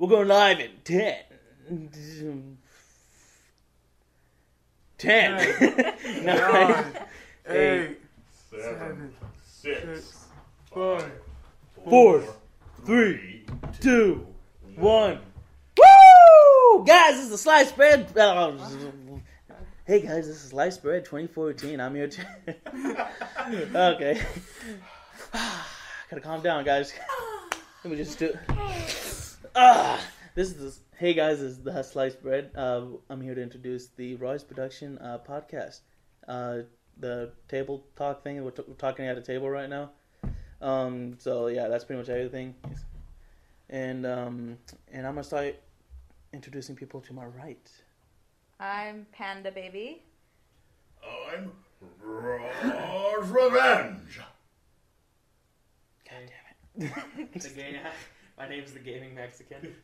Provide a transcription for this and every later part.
We're going live in 10. 9, 8, 7, 6, 5, 4, 3, 2, 1. Woo! Guys, this is Sliced Bread. Hey guys, this is Sliced Bread 2014. I'm here too. Okay. Gotta calm down, guys. Let me just do. Hey guys, this is the Sliced Bread. I'm here to introduce the Royce Production podcast. The table talk thing. We're talking at a table right now. So yeah, that's pretty much everything. And I'm gonna start introducing people to my right. I'm Panda Baby. I'm Raw's Revenge. God damn it. My name's the Gaming Mexican.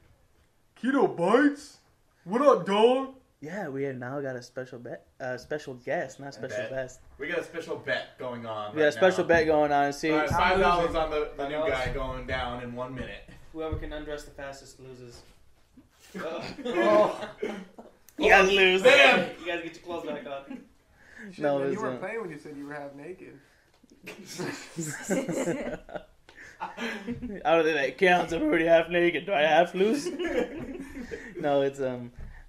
Keto Bites. What up, dog? Yeah, we have now got a special guest, not special best. We got a special bet going on. We got a special bet going on. See, $5 on the new guy going down in 1 minute. Whoever can undress the fastest loses. Oh. You guys lose. Damn. You guys get your clothes back on. Shit, No, man, it's you weren't playing when you said you were half naked. I don't think that counts. I'm already half naked. Do I half lose? No, it's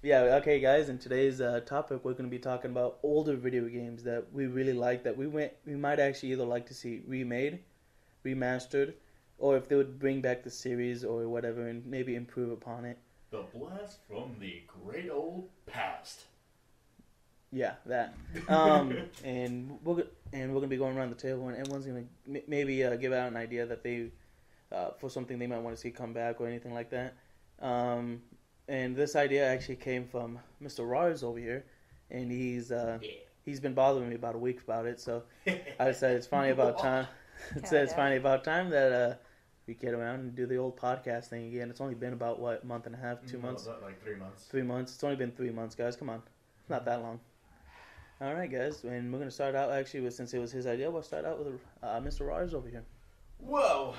yeah. Okay, guys. In today's topic, we're going to be talking about older video games that we really like. That we might actually either like to see remade, remastered, or if they would bring back the series or whatever and maybe improve upon it. The blast from the great old past. Yeah, that. And we're gonna be going around the table, and everyone's gonna maybe give out an idea that they for something they might want to see come back or anything like that. And this idea actually came from Mr. Rars over here, and he's been bothering me about a week about it. So I decided it's finally about time. It's finally about time that we get around and do the old podcast thing again. It's only been about a month and a half, 2 months, Like 3 months. 3 months. It's only been 3 months, guys. Come on, not that long. All right, guys, and we're going to start out, actually, since it was his idea, we'll start out with Mr. Rars over here. Whoa!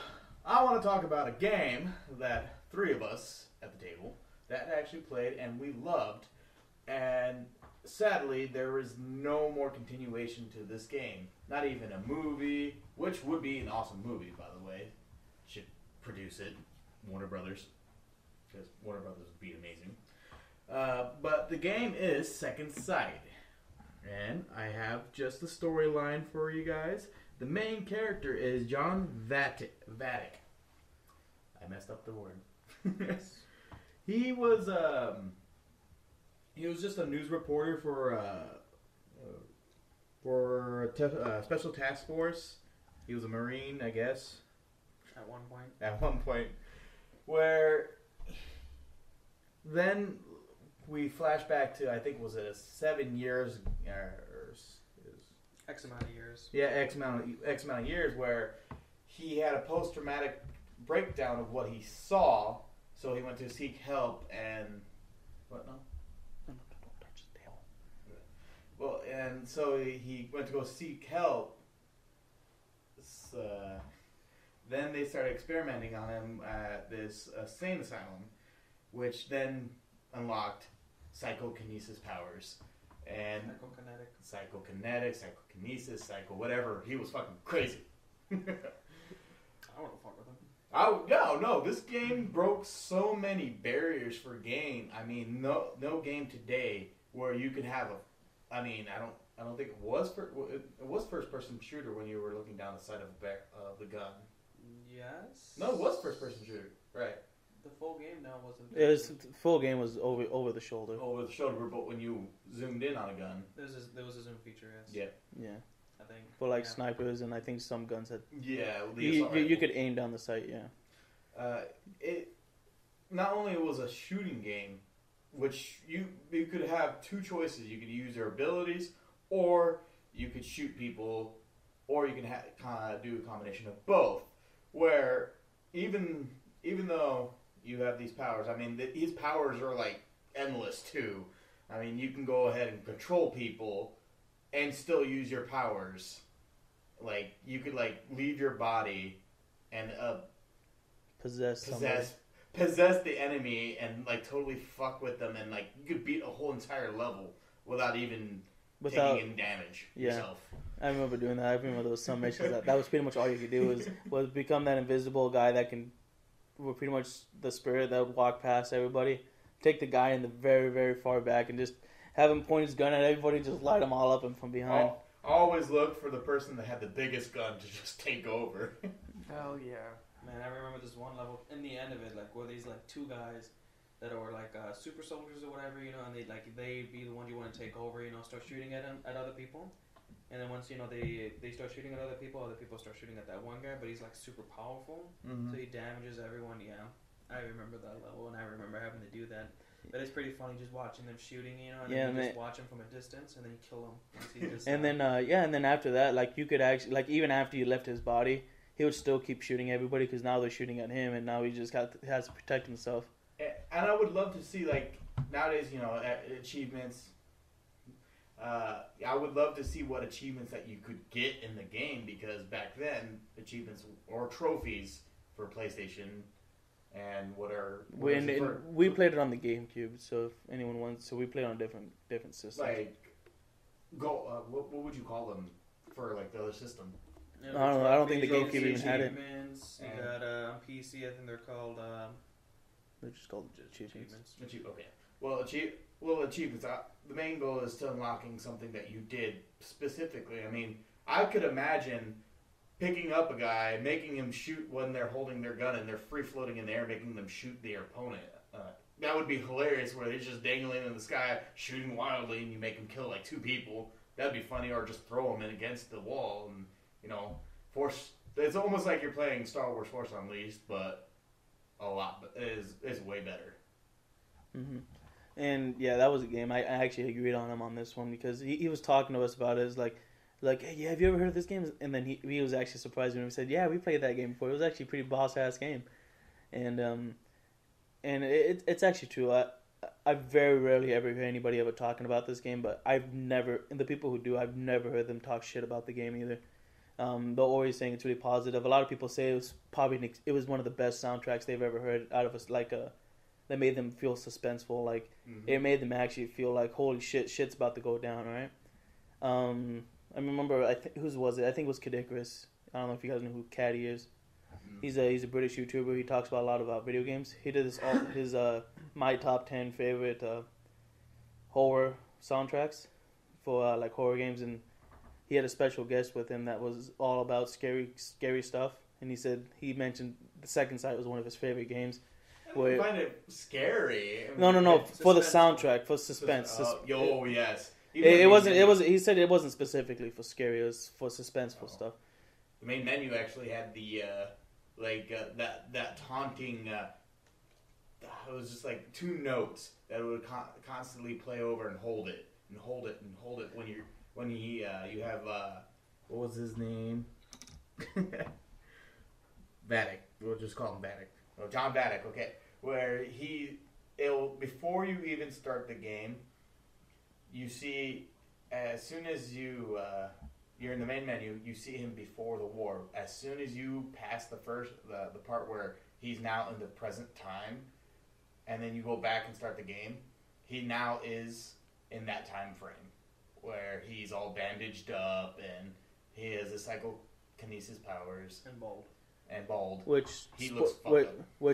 I want to talk about a game that 3 of us at the table that actually played and we loved, and sadly, there is no more continuation to this game. Not even a movie, which would be an awesome movie, by the way. Should produce it, Warner Brothers, because Warner Brothers would be amazing. But the game is Second Sight. And I have just the storyline for you guys. The main character is John Vatic. I messed up the word. He was just a news reporter for a special task force. He was a Marine, I guess. At one point. Where then we flash back to, I think, was it 7 years X amount of years. Yeah, X amount of years, where he had a post-traumatic breakdown of what he saw, so he went to seek help and what? No, don't touch the table. Well, and so he went to go seek help. Then they started experimenting on him at this insane asylum, which then unlocked psychokinesis powers. And psychokinesis, whatever. He was fucking crazy. I want to fuck with him. No, this game broke so many barriers for game. I mean, no game today where you could have I don't think it was first person shooter when you were looking down the sight of the gun. Yes. No, it was first person shooter, right? The full game now wasn't. The full game was over the shoulder. Over the shoulder, but when you zoomed in on a gun, There was a zoom feature. Yes. Yeah. I think. For snipers, and I think some guns had. Yeah, You could aim down the sight. Yeah. It not only was a shooting game, which you could have 2 choices. You could use your abilities, or you could shoot people, or you can do a combination of both. Where even though you have these powers, I mean, these powers are like endless too. I mean, you can go ahead and control people and still use your powers. Like, you could leave your body and Possess possess the enemy and like totally fuck with them, and like you could beat a whole entire level without even taking any damage yourself. I remember doing that. I remember there was some missions that was pretty much all you could do was become that invisible guy that can, were pretty much the spirit that would walk past everybody, take the guy in the very, very far back and just have him point his gun at everybody, just light them all up and from behind. Always look for the person that had the biggest gun to just take over. Hell yeah. Man, I remember this one level in the end of it, like where these like two guys that were like super soldiers or whatever, you know, and they be the ones you want to take over, you know, start shooting at other people, and then once you know they start shooting at other people start shooting at that one guy, but he's like super powerful, so he damages everyone. Yeah, I remember that level, and I remember having to do that. But it's pretty funny just watching them shooting, you know, and then you just watch them from a distance, and then you kill them once he just. And then and then after that, like you could actually, like even after you left his body, he would still keep shooting everybody because now they're shooting at him, and now he just has to protect himself. And I would love to see, like, nowadays, you know, achievements. I would love to see what achievements that you could get in the game, because back then, achievements or trophies for PlayStation and we played it on the GameCube, so if anyone wants, so we played on different systems. Like, what would you call them for, like, the other system? Yeah, I don't think the GameCube even had it. You got on PC, I think they're called. They're just called achievements. Okay. Well, achievements. The main goal is to unlocking something that you did specifically. I mean, I could imagine picking up a guy, making him shoot when they're holding their gun and they're free floating in the air, making them shoot their opponent. That would be hilarious, where they're just dangling in the sky, shooting wildly, and you make them kill like 2 people. That'd be funny, or just throw them in against the wall and, you know, force. It's almost like you're playing Star Wars Force Unleashed, but a lot is way better. Mm-hmm. And yeah, that was a game. I actually agreed on him on this one because he was talking to us about it. It's like, hey, yeah, have you ever heard of this game? And then he was actually surprised when we said, yeah, we played that game before. It was actually a pretty boss ass game, and it's actually true. I very rarely ever hear anybody ever talking about this game, but I've never, and the people who do, I've never heard them talk shit about the game either. They're always saying it's really positive. A lot of people say it was one of the best soundtracks they've ever heard out of us. Like that made them feel suspenseful. Like it made them actually feel like holy shit's about to go down. Right? I remember whose was it? I think it was Kid Icarus. I don't know if you guys know who Caddy is. He's a British YouTuber. He talks about a lot about video games. He did his my top 10 favorite horror soundtracks for like horror games, and he had a special guest with him that was all about scary stuff. And he mentioned the Second Sight was one of his favorite games. I find it scary. No. For the soundtrack, for suspense. Yes. It wasn't. He said it wasn't specifically for scary. It was for suspenseful stuff. The main menu actually had the that taunting. It was just like 2 notes that would constantly play over and hold it when you have what was his name? Vatic. We'll just call him Vatic. Oh, John Vatic. Okay, where before you even start the game, you see as soon as you're in the main menu, you see him before the war. As soon as you pass the part where he's now in the present time, and then you go back and start the game, he now is in that time frame where he's all bandaged up and he has his psychokinesis powers and bald. Which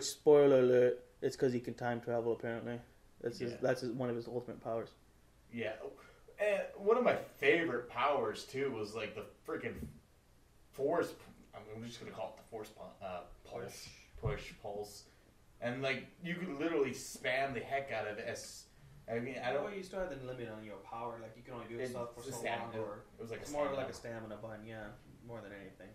spoiler alert, it's because he can time travel apparently. That's one of his ultimate powers. Yeah. And one of my favorite powers too was like the freaking force. I'm just gonna call it the force pulse, and like you could literally spam the heck out of it. Well, you still had the limit on your power. Like you can only do stuff for so long, or it was like it's more like a stamina button. Yeah, more than anything.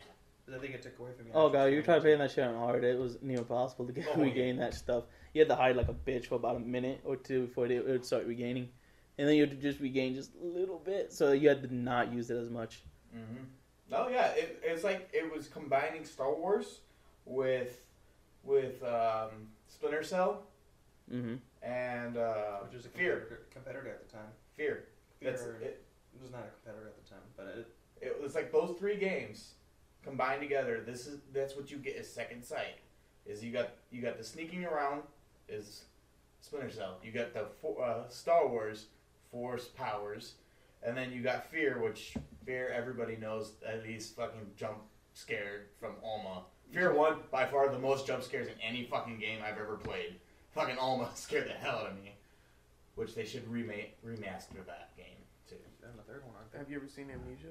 But I think it took away from you. Oh god, you tried playing that shit on hard. It was near impossible to regain that stuff. You had to hide like a bitch for about a minute or 2 before it would start regaining. And then you had to just regain just a little bit, so you had to not use it as much. Mm-hmm. Oh yeah, it's like it was combining Star Wars with Splinter Cell, and which was a competitor at the time. Fear. It was not a competitor at the time, but it was like those 3 games combined together. That's what you get as Second Sight. is you got the sneaking around is Splinter Cell. You got the Star Wars Force powers, and then you got Fear, which everybody knows that he's fucking jump scared from Alma. Fear 1, by far the most jump scares in any fucking game I've ever played. Fucking Alma scared the hell out of me. Which they should remaster that game, too. And the third one, aren't they? Have you ever seen Amnesia?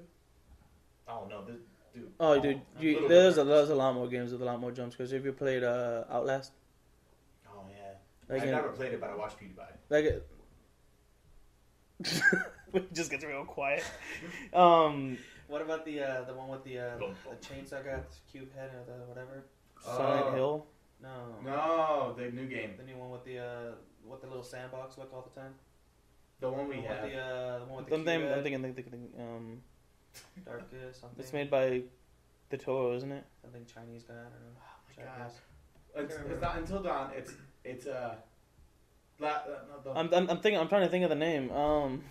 Oh, no, this dude. Oh, dude, there's a lot more games with a lot more jump scares. Have you played Outlast? Oh, yeah. Like I've never played it, but I watched PewDiePie. Like it just gets real quiet. What about the one with the chainsaw guy, the cube head, or the whatever? Silent Hill. No, the new game. The new one with the little sandbox look all the time. The one we have. The one with the cube I'm head. thinking, Darkest something. it's made by the Toro, isn't it? Something Chinese guy. I don't know. Oh my God. It's not Until Dawn. It's I'm trying to think of the name.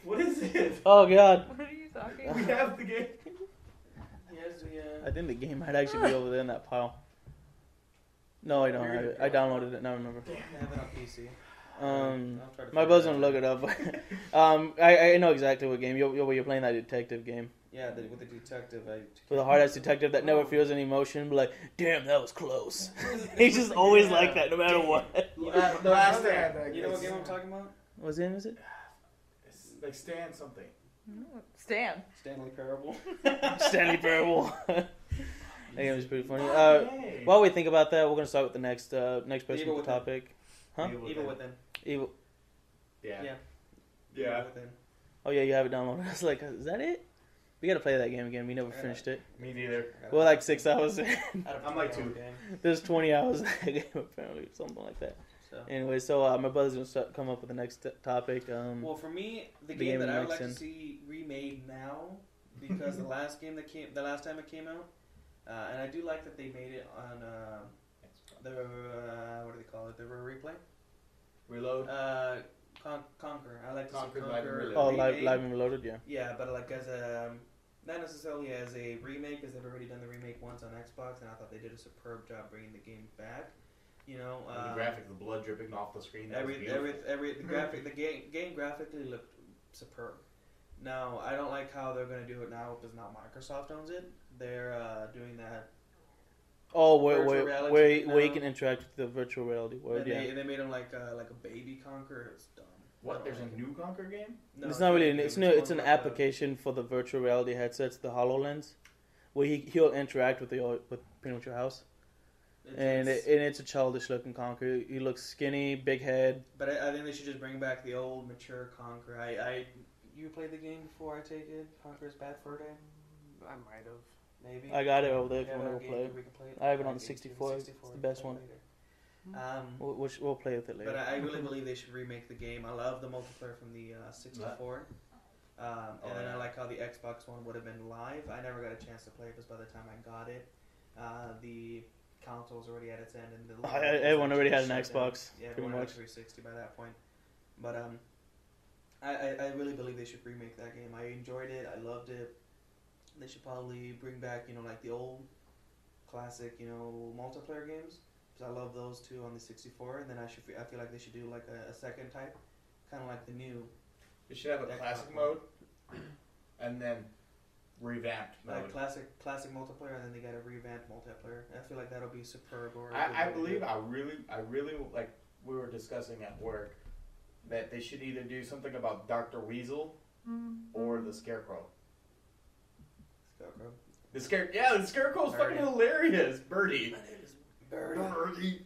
What is it? Oh God. What are you talking We about? have the game. Here's the. I think the game might actually be over there in that pile. No, I don't have it. I downloaded it. Now I remember. I have it on PC. I'll try to My figure brother's it gonna out. look it up. But, I know exactly what game you're playing. That detective game Yeah, with the detective. with a hard ass detective that never feels any emotion. But like, damn, that was close. He's just always like that, no matter what. The last brother had Stand. that You know what game. game I'm talking about? What's his name? Is it It's like Stan something. Stan. Stanley Parable. Stanley Parable? That game is pretty funny. Hey. While we think about that, we're gonna start with the next person Evil with the Within. topic. Huh? Evil Within. Evil. Yeah. Yeah. Yeah. Evil Within. Oh yeah, you have it downloaded. I was like, is that it? We gotta play that game again. We never finished it. Me neither. We're like 6 hours in. I'm like 2. There's 20 hours in that game apparently, something like that. So. Anyway, so my brother's gonna come up with the next topic. Well, for me, the the game game that I would makes like to sense. see remade now, because the last time it came out, and I do like that they made it on the what do they call it? The replay. Reload. Conquer. I like to Conquer, see Live and Conquer. Reload. Oh, remade. live and reloaded, yeah. Yeah, but like as a not necessarily as a remake, because they've already done the remake once on Xbox, and I thought they did a superb job bringing the game back. You know, the graphics, the blood dripping off the screen. That was the game graphically looked superb. Now I don't like how they're going to do it now because now Microsoft owns it. They're doing that. Oh, Virtual where reality you now. can interact with the virtual reality world, And yeah. they made him like a baby Conquer. It's dumb. What? There's a new Conquer game? No, It's not really. It's an one application for the virtual reality headsets, the HoloLens, where he'll interact with pretty much your house. And it's a childish looking Conquer. He looks skinny, big head. But I think they should just bring back the old mature Conquer. You played the game before, I take it? Conquer's Bad Fur Day? I might have. Maybe. I got it over there if Yeah, you want our to game, play. we can play it. I have it on Our the game too, 64. It's the best one. Um, We'll play with it later. but I really believe they should remake the game. I love the multiplayer from the 64. And then I like how the Xbox One would have been live. I never got a chance to play it because by the time I got it, the console's already at its end. And Everyone already had an shut down. Xbox, Yeah, pretty everyone had much. a 360 by that point. But I really believe they should remake that game. I enjoyed it. I loved it. They should probably bring back, like the old classic, multiplayer games. Because I love those two on the 64. And then I feel like they should do like a second type, kind of like the new. They should have a classic mode, and then revamped mode. Classic multiplayer, and then they got a revamped multiplayer. I feel like that'll be superb. I really like. We were discussing at work that they should either do something about Dr. Weasel or the Scarecrow. Scarecrow. The Scarecrow's fucking hilarious. Birdie. My name is Birdie.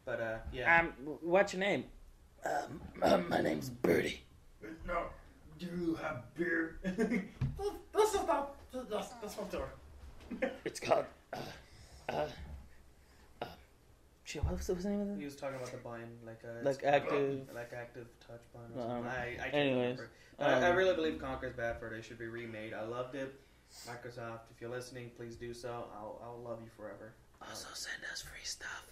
But yeah. What's your name? My name's Birdie. No. Do you have beer? That's not door. It's called. Shit, what was the name of He it? was talking about the bind, like active touch bind or something. I can't anyways, remember. I really believe Conquer's Bad Fur Day should be remade. I loved it. Microsoft, if you're listening, please do so. I'll love you forever. Also send us free stuff.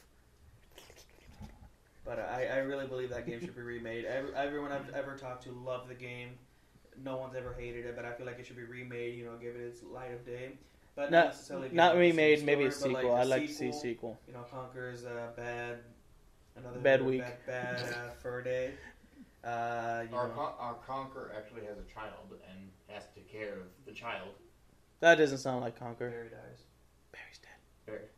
But I really believe that game should be remade. Everyone I've ever talked to loved the game. No one's ever hated it, but I feel like it should be remade. Give it its light of day. But Not necessarily not the same remade, maybe a story, but, sequel. like, I'd like to see a sequel. You know, Conker's bad. Another Bad week. Bad fur day. You know. Our Conqueror actually has a child and has to take care of the child. That doesn't sound like Conquer. Barry dies. Barry's dead. Barry.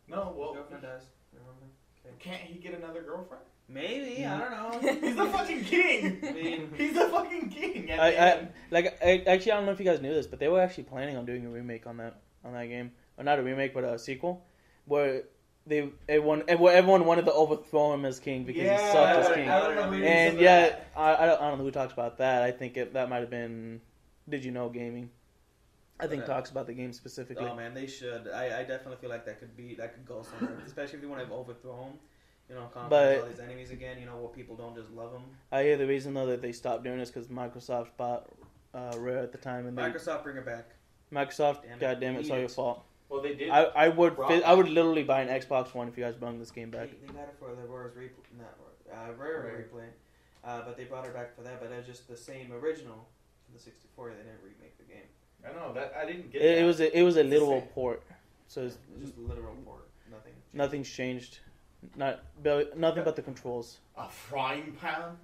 No, well, His girlfriend dies. Remember? Okay. Can't he get another girlfriend? Maybe, I don't know. He's the fucking king. I mean, He's the fucking king. Actually, I don't know if you guys knew this, but they were actually planning on doing a remake on that game, or not a remake, but a sequel, where everyone wanted to overthrow him as king because he sucked as king. And yet, I don't know who talks about that. I think that might have been Did You Know Gaming. I think talks about the game specifically. oh man, they should. I definitely feel like that could go somewhere, especially if you want to overthrow him. You know, conquer all these enemies again. You know, where people don't just love them. I hear the reason though that they stopped doing this because Microsoft bought Rare at the time, and Microsoft bring it back. Microsoft, goddamn it, it's all your fault. Well, they did. I would literally buy an Xbox One if you guys bring this game back. They got it for the Rare replay, but they brought it back for that. But it was just the same original for the 64. They didn't remake the game. I know that I didn't get. It was a literal port, so it's just a literal port. Nothing's changed. Nothing but the controls. A frying pan?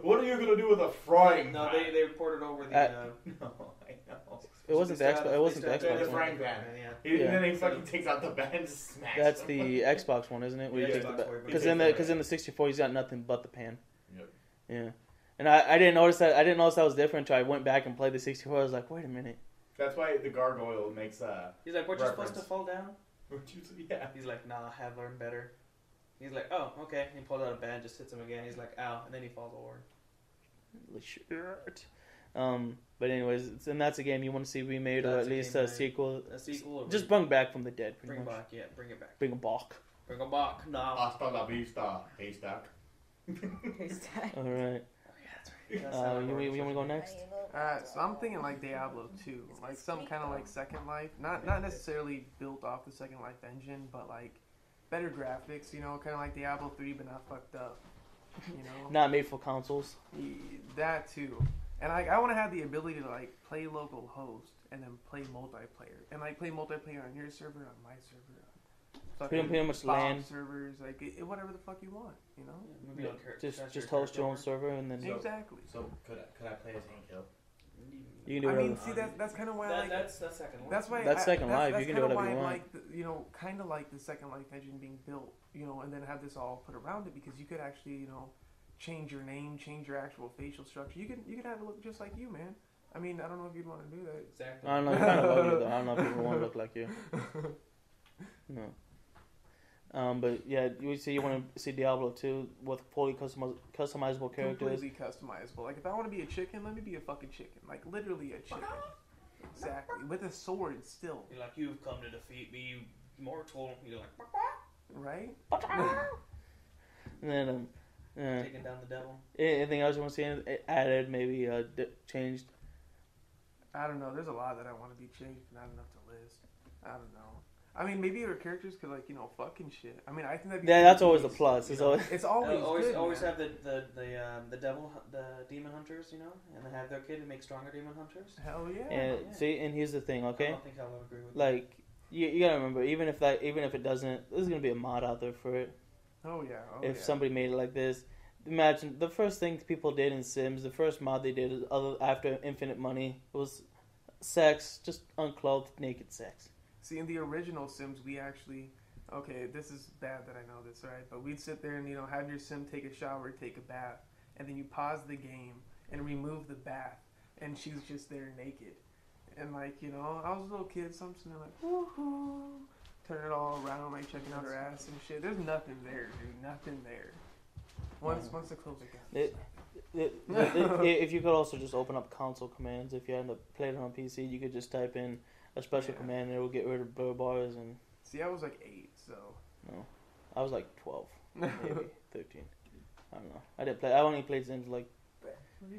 What are you gonna do with a frying pan? No, they ported over the. No, I know. It wasn't the Xbox. It wasn't the The Xbox one. frying pan. Yeah. Then he fucking takes out the pan and smacks. That's them. the Xbox one, isn't it? Where you take the because in the 64 he's got nothing but the pan. Yep. Yeah. And I didn't notice that. I didn't notice that was different until I went back and played the 64. I was like, wait a minute. That's why the gargoyle makes He's like, weren't you supposed to fall down? Yeah. He's like, nah, I have learned better. He's like, oh, okay. He pulls out a band, just hits him again. He's like, ow, and then he falls over. Shit. But anyways, and that's a game you want to see remade or at least a sequel. A sequel. Or just bring back from the dead. Bring back, yeah, bring it back. Bring them back. Bring them back. No. Hasta la vista, haystack. All right. You want to go next? So I'm thinking like Diablo 2, like some kind of like Second Life, not necessarily built off the Second Life engine, but like better graphics, you know, kind of like Diablo 3, but not fucked up, you know. Not made for consoles. That too, and like I want to have the ability to like play local host and then play multiplayer, and like play multiplayer on your server, on my server. Pretty much LAN servers, like whatever the fuck you want, you know. Yeah. Just host your own server and then exactly. So could I play as Hank? You can do whatever. I mean, see that's kind of why I like. That's Second Life. That's why that's Second Life. That's you can do whatever you want. Like you know, kind of like the Second Life engine being built, you know, and then have this all put around it because you could actually, you know, change your name, change your actual facial structure. You can have it look just like you, man. I mean, I don't know if you'd want to do that. Exactly. I don't know. You kind of ugly though. I don't know if people want to look like you. No. But yeah, you would say you want to see Diablo 2 with fully customizable characters. Completely customizable. Like, if I want to be a chicken, let me be a fucking chicken. Like, literally a chicken. Exactly. With a sword still. You're like, you've come to defeat me, you mortal. You're like, right? And then, taking down the devil. Anything else you want to see added, maybe changed? I don't know. There's a lot that I want to be changed, not enough to list. I don't know. I mean, maybe your characters could, like, you know, fucking shit. I mean, I think that'd be... Yeah, that's always a plus. It's always good, always have the demon hunters, you know, and then have their kid and make stronger demon hunters. Hell yeah. And see, and here's the thing, okay? I don't think I'll agree with like, you gotta remember, even if it doesn't, there's gonna be a mod out there for it. Oh yeah. If somebody made it like this, imagine the first thing people did in Sims, the first mod they did after Infinite Money was sex, just unclothed, naked sex. See, in the original Sims, we actually... Okay, this is bad that I know this, right? But we'd sit there and, you know, have your Sim take a shower, take a bath, and then you pause the game and remove the bath, and she's just there naked. And, like, you know, I was a little kid, so I'm sitting there like, woohoo, turn it all around, like, checking out her ass and shit. There's nothing there, dude, nothing there. Once the close it got. If you could also just open up console commands, if you had to play it on PC, you could just type in a special command and it will get rid of blur bars and... See, I was like 8, so... No. I was like 12, maybe 13. I don't know. I didn't play... I only played Sims like...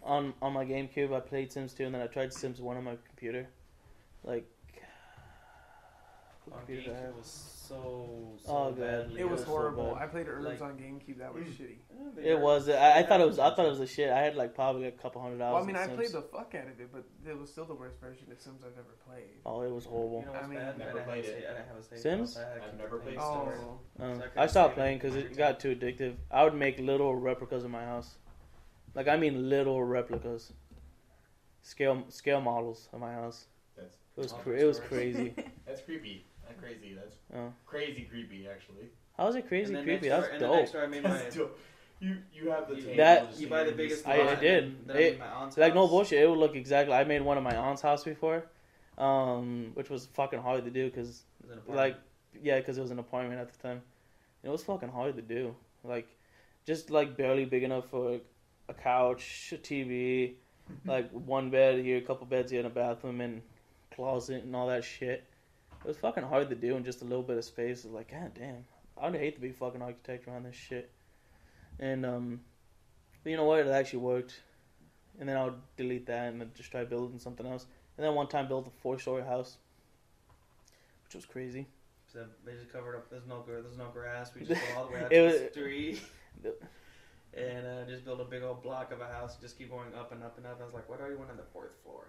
On my GameCube, I played Sims 2 and then I tried Sims 1 on my computer. Like What On computer did I have? GameCube was so Oh, God. badly. It was so horrible. bad. I played Herbs Like- on GameCube. That was shitty. It was. I thought it was. I thought it was a shit. I had like probably a couple $100. Well, I mean, in I Sims. played the fuck out of it, but it was still the worst version of Sims I've ever played. Oh, it was horrible. You know what's I mean, bad? never I didn't played have a it. save- I didn't have a save Sims? file, so I had to I've keep never playing played Oh, Sims. Sims. So I couldn't I stopped save playing because every it time. got too addictive. I would make little replicas of my house. Like I mean, little replicas. Scale models of my house. That's It was Awesome it was stories. crazy. that's creepy. That's crazy. That's Oh. crazy creepy, actually. How is it crazy And then creepy? next door- That's and then dope. next door I made my. That's dope. You have the You- table. That- just You buy the saying, biggest. just- I lot, did. and then I made my aunt's Like no house. bullshit, it would look exactly. I made one of my aunt's house before, which was fucking hard to do because It was an apartment. like because it was an apartment at the time. It was fucking hard to do. Like just like barely big enough for a couch, a TV, like one bed here, a couple beds here, and a bathroom and closet and all that shit. It was fucking hard to do in just a little bit of space. It was like, god damn, I would hate to be fucking architect around this shit. And but you know what? It actually worked. And then I would delete that and then just try building something else. And then one time built a 4-story house, which was crazy. So they just covered up. There's no grass. We just go all the way out It to was- the street. And just build a big old block of a house. Just keep going up and up and up. I was like, what are you on the 4th floor?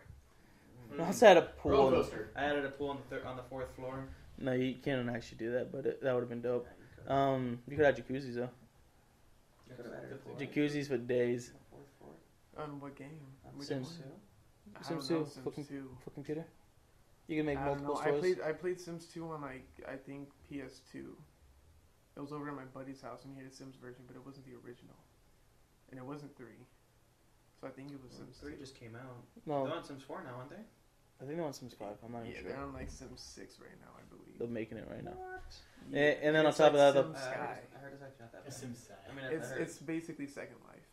I also had a Roller pool. coaster. I added a pool on the 4th floor. No, you can't actually do that, but that would have been dope. Yeah, you You could have jacuzzis though. could have added a pool. Jacuzzis for days. On the 4th floor. On what game? Which Sims. one? I Sims don't know, 2 Sims 2. for computer. You can make I don't multiple know. stores. I played Sims 2 on like I think PS2. It was over at my buddy's house and he had a Sims version, but it wasn't the original, and it wasn't 3. So I think it was Sims 3 2. just came out. No, They're on Sims 4 now, aren't they? I think they're on Sims 5. I'm not even Yeah, sure. they're on like Sims 6 right now, I believe. They're making it right now. What? And then on It's top like of that, Sims I Sky. heard it's actually not that bad. Sims Sky. I mean, I heard It's basically Second Life,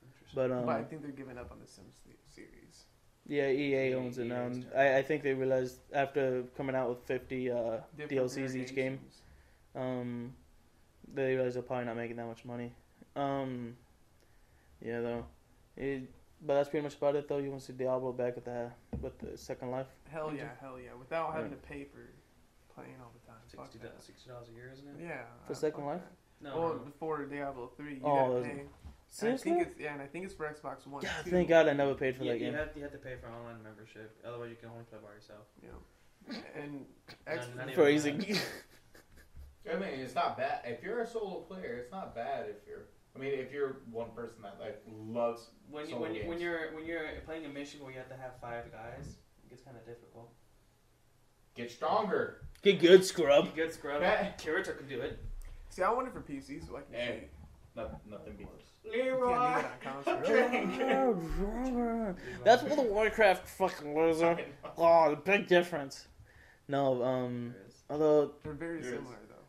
interesting. but but I think they're giving up on the Sims series. yeah, EA owns it now. And I think they realized after coming out with 50 Different DLCs each game, variations. they realized they're probably not making that much money. Yeah, though. But that's pretty much about it, though. You want to see Diablo back with the Second Life? Hell yeah, without having Yeah. to pay for playing all the time. Fuck that. $60 a year, isn't it? Yeah. For fuck Second that. Life? No. Well, no. before Diablo 3, you Oh, gotta those- pay. Seriously? And I think it's for Xbox One. God, too. thank God I never paid for Yeah, that game. you have to pay for online membership. Otherwise, you can only play by yourself. Yeah. And Not even Phrasing. I mean, it's not bad. If you're a solo player, it's not bad if you're... I mean, if you're one person that, like, loves When solo games. you're playing a mission where you have to have 5 guys, it gets kind of difficult. Get stronger. Get good, scrub. You get scrub. Okay. Kirito can do it. see, I want it for PC so I can Hey. play. Nothing beats. You can't do Leroy. it on console. That's what the Warcraft fucking loser. Oh, the big difference. No, There is. although They're very There is. similar though.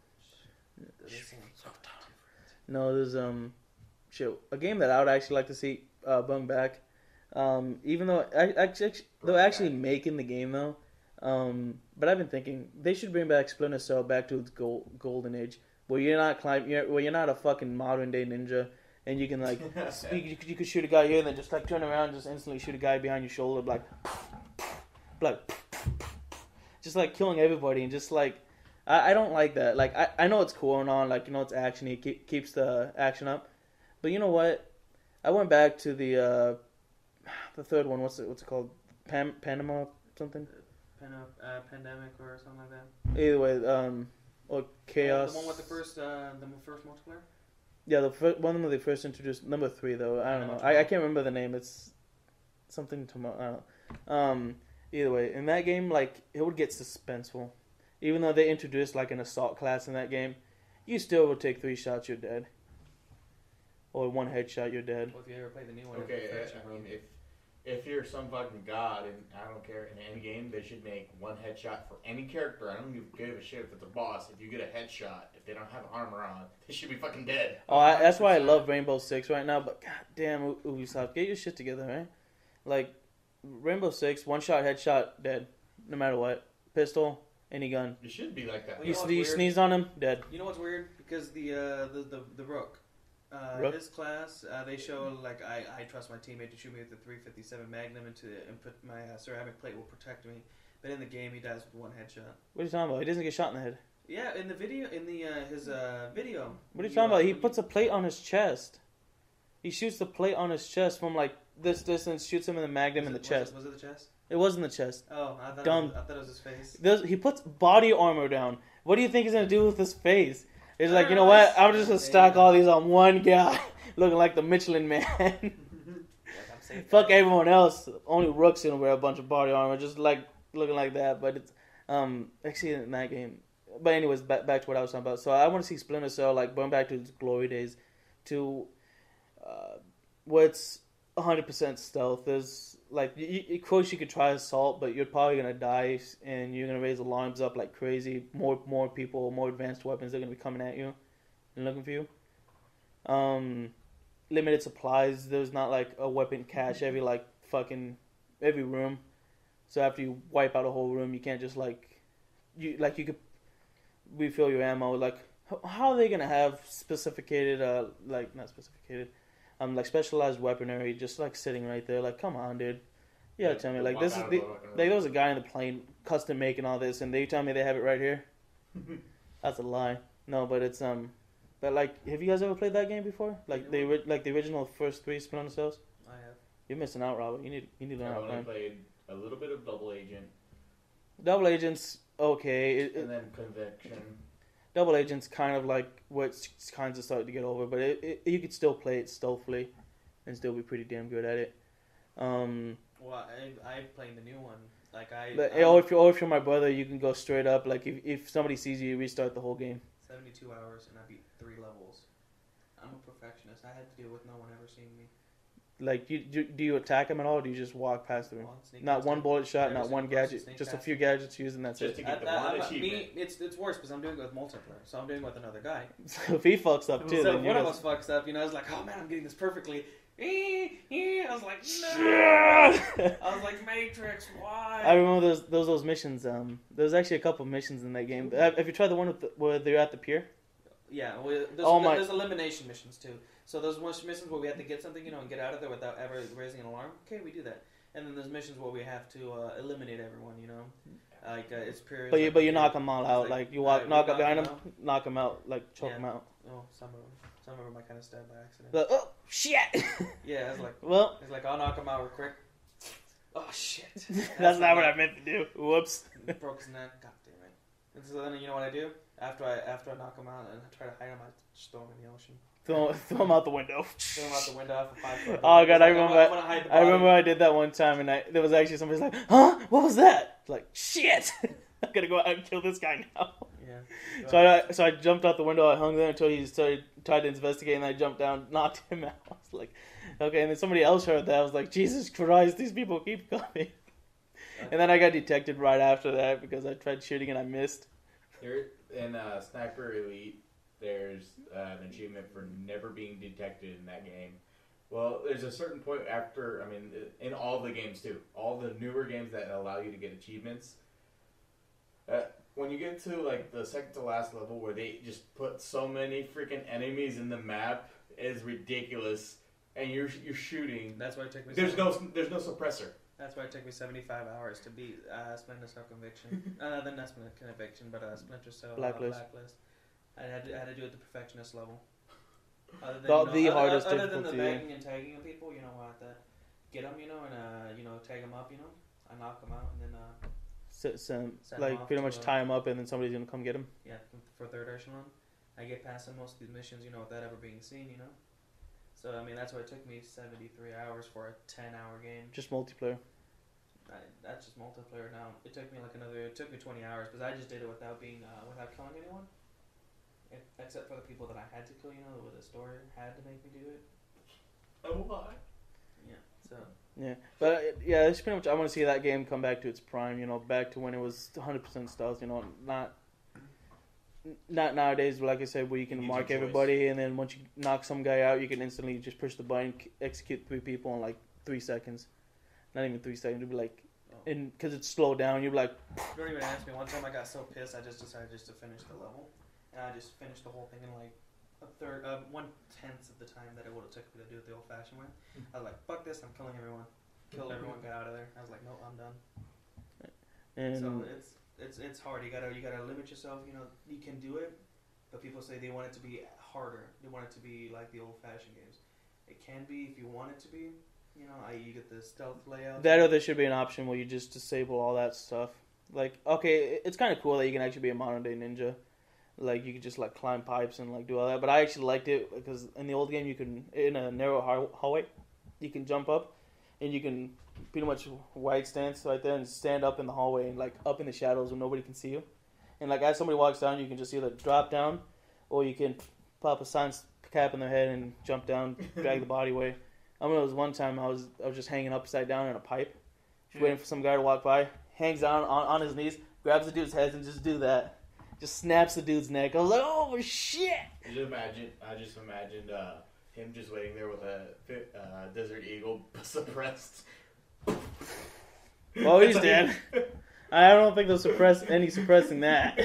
There is some- no, there's a game that I would actually like to see bring back. Even though they're actually making the game though. But I've been thinking they should bring back Splinter Cell back to its golden age, where you're not a fucking modern day ninja, and you can like you could shoot a guy here and then just like turn around and just instantly shoot a guy behind your shoulder, like just like killing everybody and just like I don't like that. Like I know it's cool and all, like you know it's actiony, it keeps the action up, but you know what? I went back to the third one. What's it called? Panama something. Pandemic or something like that. Either way, or Chaos. The one with the first multiplayer. Yeah, one when they first introduced number 3 though. I don't know. I can't remember the name. It's something tomorrow. I don't know. Either way, in that game, like it would get suspenseful. Even though they introduced like an assault class in that game, you still would take 3 shots, you're dead. Or 1 headshot, you're dead. Well, if you ever played the new one, Okay, it's perfection, I bro. mean, if you're some fucking god, and I don't care, in any game, they should make 1 headshot for any character. I don't give a shit if it's a boss. If you get a headshot, if they don't have armor on, they should be fucking dead. That's why I love Rainbow Six right now. But goddamn, Ubisoft, get your shit together, right? Like Rainbow Six, 1-shot headshot, dead, no matter what. Pistol, any gun. It should be like that. Well, You, know what's you weird? sneeze on him, dead. You know what's weird? Because the Rook. Rook? His class, they show like I trust my teammate to shoot me with the 357 Magnum and put my ceramic plate will protect me. But in the game, he dies with one headshot. What are you talking about? He doesn't get shot in the head. Yeah, in the video, his video. What are you talking about? He puts a plate on his chest. He shoots the plate on his chest from like this distance, shoots him in the magnum in the chest. Was it the chest? It was in the chest. Oh, I thought it was his face. He puts body armor down. What do you think he's gonna do with his face? He's like, you know what? I'm just gonna stack all these on one guy, looking like the Michelin Man. Fuck everyone else. Only Rook's gonna wear a bunch of body armor, just like looking like that. But it's actually in that game. But anyways, back to what I was talking about. So I want to see Splinter Cell like going back to its glory days, to what's 100% stealth. There's like, of course you could try assault, but you're probably gonna die and you're gonna raise alarms up like crazy. More people, more advanced weapons are gonna be coming at you and looking for you. Limited supplies. There's not like a weapon cache every room. So after you wipe out a whole room, you can't just you could refill your ammo. Like, how are they gonna have like specialized weaponry just like sitting right there? Like, come on, dude. Yeah, tell me like this is there was a guy in the plane custom making all this, and they tell me they have it right here. That's a lie. No, but it's But like, have you guys ever played that game before? Like the original first 3 Splinter Cells. I have. You're missing out, Robert. You need to learn how to play. I only played a little bit of Double Agent. Double Agent's okay. And then Conviction. Double Agent's kind of like what's kind of starting to get over, but you could still play it stealthily and still be pretty damn good at it. Well, I played the new one. Or if you're my brother, you can go straight up. Like if somebody sees you restart the whole game. 72 hours and I beat 3 levels. I'm a perfectionist. I had to deal with no one ever seeing me. Like, do you attack him at all, or do you just walk past them? Not one bullet shot, not one gadget, just a few gadgets used, and that's just it. To get the one achievement. It's worse because I'm doing it with multiplayer, so I'm doing it with another guy. So if he fucks up too, so then one of us fucks up, I was like, oh man, I'm getting this perfectly. I was like, no. I was like, Matrix, why? I remember those missions. There's actually a couple of missions in that game. Have you tried the one where they're at the pier? Yeah, there's elimination missions too. So there's missions where we have to get something, and get out of there without ever raising an alarm. Okay, we do that. And then there's missions where we have to eliminate everyone, Like, it's pure... But you knock them all out. Like, you knock up behind them, knock them out, like, choke them out. Oh, some of them. Some of them I kind of stabbed by accident. Like, oh, shit! Yeah, I was like... Well... It's like, I'll knock him out real quick. Oh, shit. That's not what I meant to do. Whoops. Broke his neck. God damn it. And so then, you know what I do? After I knock him out and I try to hide him, I just throw him in the ocean. Throw him out the window. Throw him out the window off a 5-foot. Oh god, like, I remember I did that one time, and there was actually somebody's like, "Huh? What was that?" Like, shit! I gotta go out and kill this guy now. Yeah. So I jumped out the window. I hung there until he tried to investigate, and I jumped down, knocked him out. I was like, okay. And then somebody else heard that. I was like, Jesus Christ, these people keep coming. And then I got detected right after that because I tried shooting and I missed. In Sniper Elite, there's an achievement for never being detected in that game. Well, there's a certain point after, in all the games too, all the newer games that allow you to get achievements, when you get to like the second to last level where they just put so many freaking enemies in the map, is ridiculous, and you're shooting. That's why it took me. There's no suppressor. That's why it took me 75 hours to beat Splinter Cell Conviction. Then not Splinter Conviction, but Splinter Cell Blacklist. I had to do it at the perfectionist level. Other hardest other than difficulty. the bagging and tagging of people, I have to get them, and tag them up, I knock them out, and then like pretty much tie him up, and then somebody's gonna come get him. Yeah, for third echelon, I get past most of these missions, without ever being seen, So that's why it took me 73 hours for a 10-hour game. Just multiplayer. That's just multiplayer now. It took me 20 hours because I just did it without killing anyone. Except for the people that I had to kill, where the story had to make me do it. Oh, why? Yeah, so. Yeah, but it's pretty much, I want to see that game come back to its prime, back to when it was 100% stealth, not nowadays, like I said, where you can mark everybody, and then once you knock some guy out, you can instantly just push the button, execute 3 people in 3 seconds. Not even 3 seconds, it'd be because it's slowed down, you'd be like... Don't even ask me. One time I got so pissed, I just decided to finish the level. And I just finished the whole thing in 1/10 of the time that it would have took me to do it the old-fashioned way. I was like, fuck this, I'm killing everyone. Killed everyone, got out of there. I was like, nope, I'm done. And So it's hard. You gotta limit yourself. You know, you can do it, but people say they want it to be harder. They want it to be like the old-fashioned games. It can be if you want it to be. You know, i.e. you get the stealth layout. that, or there should be an option where you just disable all that stuff. Like, okay, it's kind of cool that you can actually be a modern day ninja. Like, you could just like climb pipes and like do all that. But I actually liked it because in the old game, you can, in a narrow hallway, you can jump up and you can pretty much wide stance right there and stand up in the hallway and like up in the shadows where nobody can see you. And like as somebody walks down, you can just either drop down or you can pop a science cap in their head and jump down, drag the body away. I remember there was one time I was just hanging upside down in a pipe, just waiting for some guy to walk by, hangs down on his knees, grabs the dude's head and just do that. Just snaps the dude's neck. I was like, oh shit! I just imagined him just waiting there with a desert eagle suppressed. Oh, he's dead. I don't think they'll suppress any suppressing that.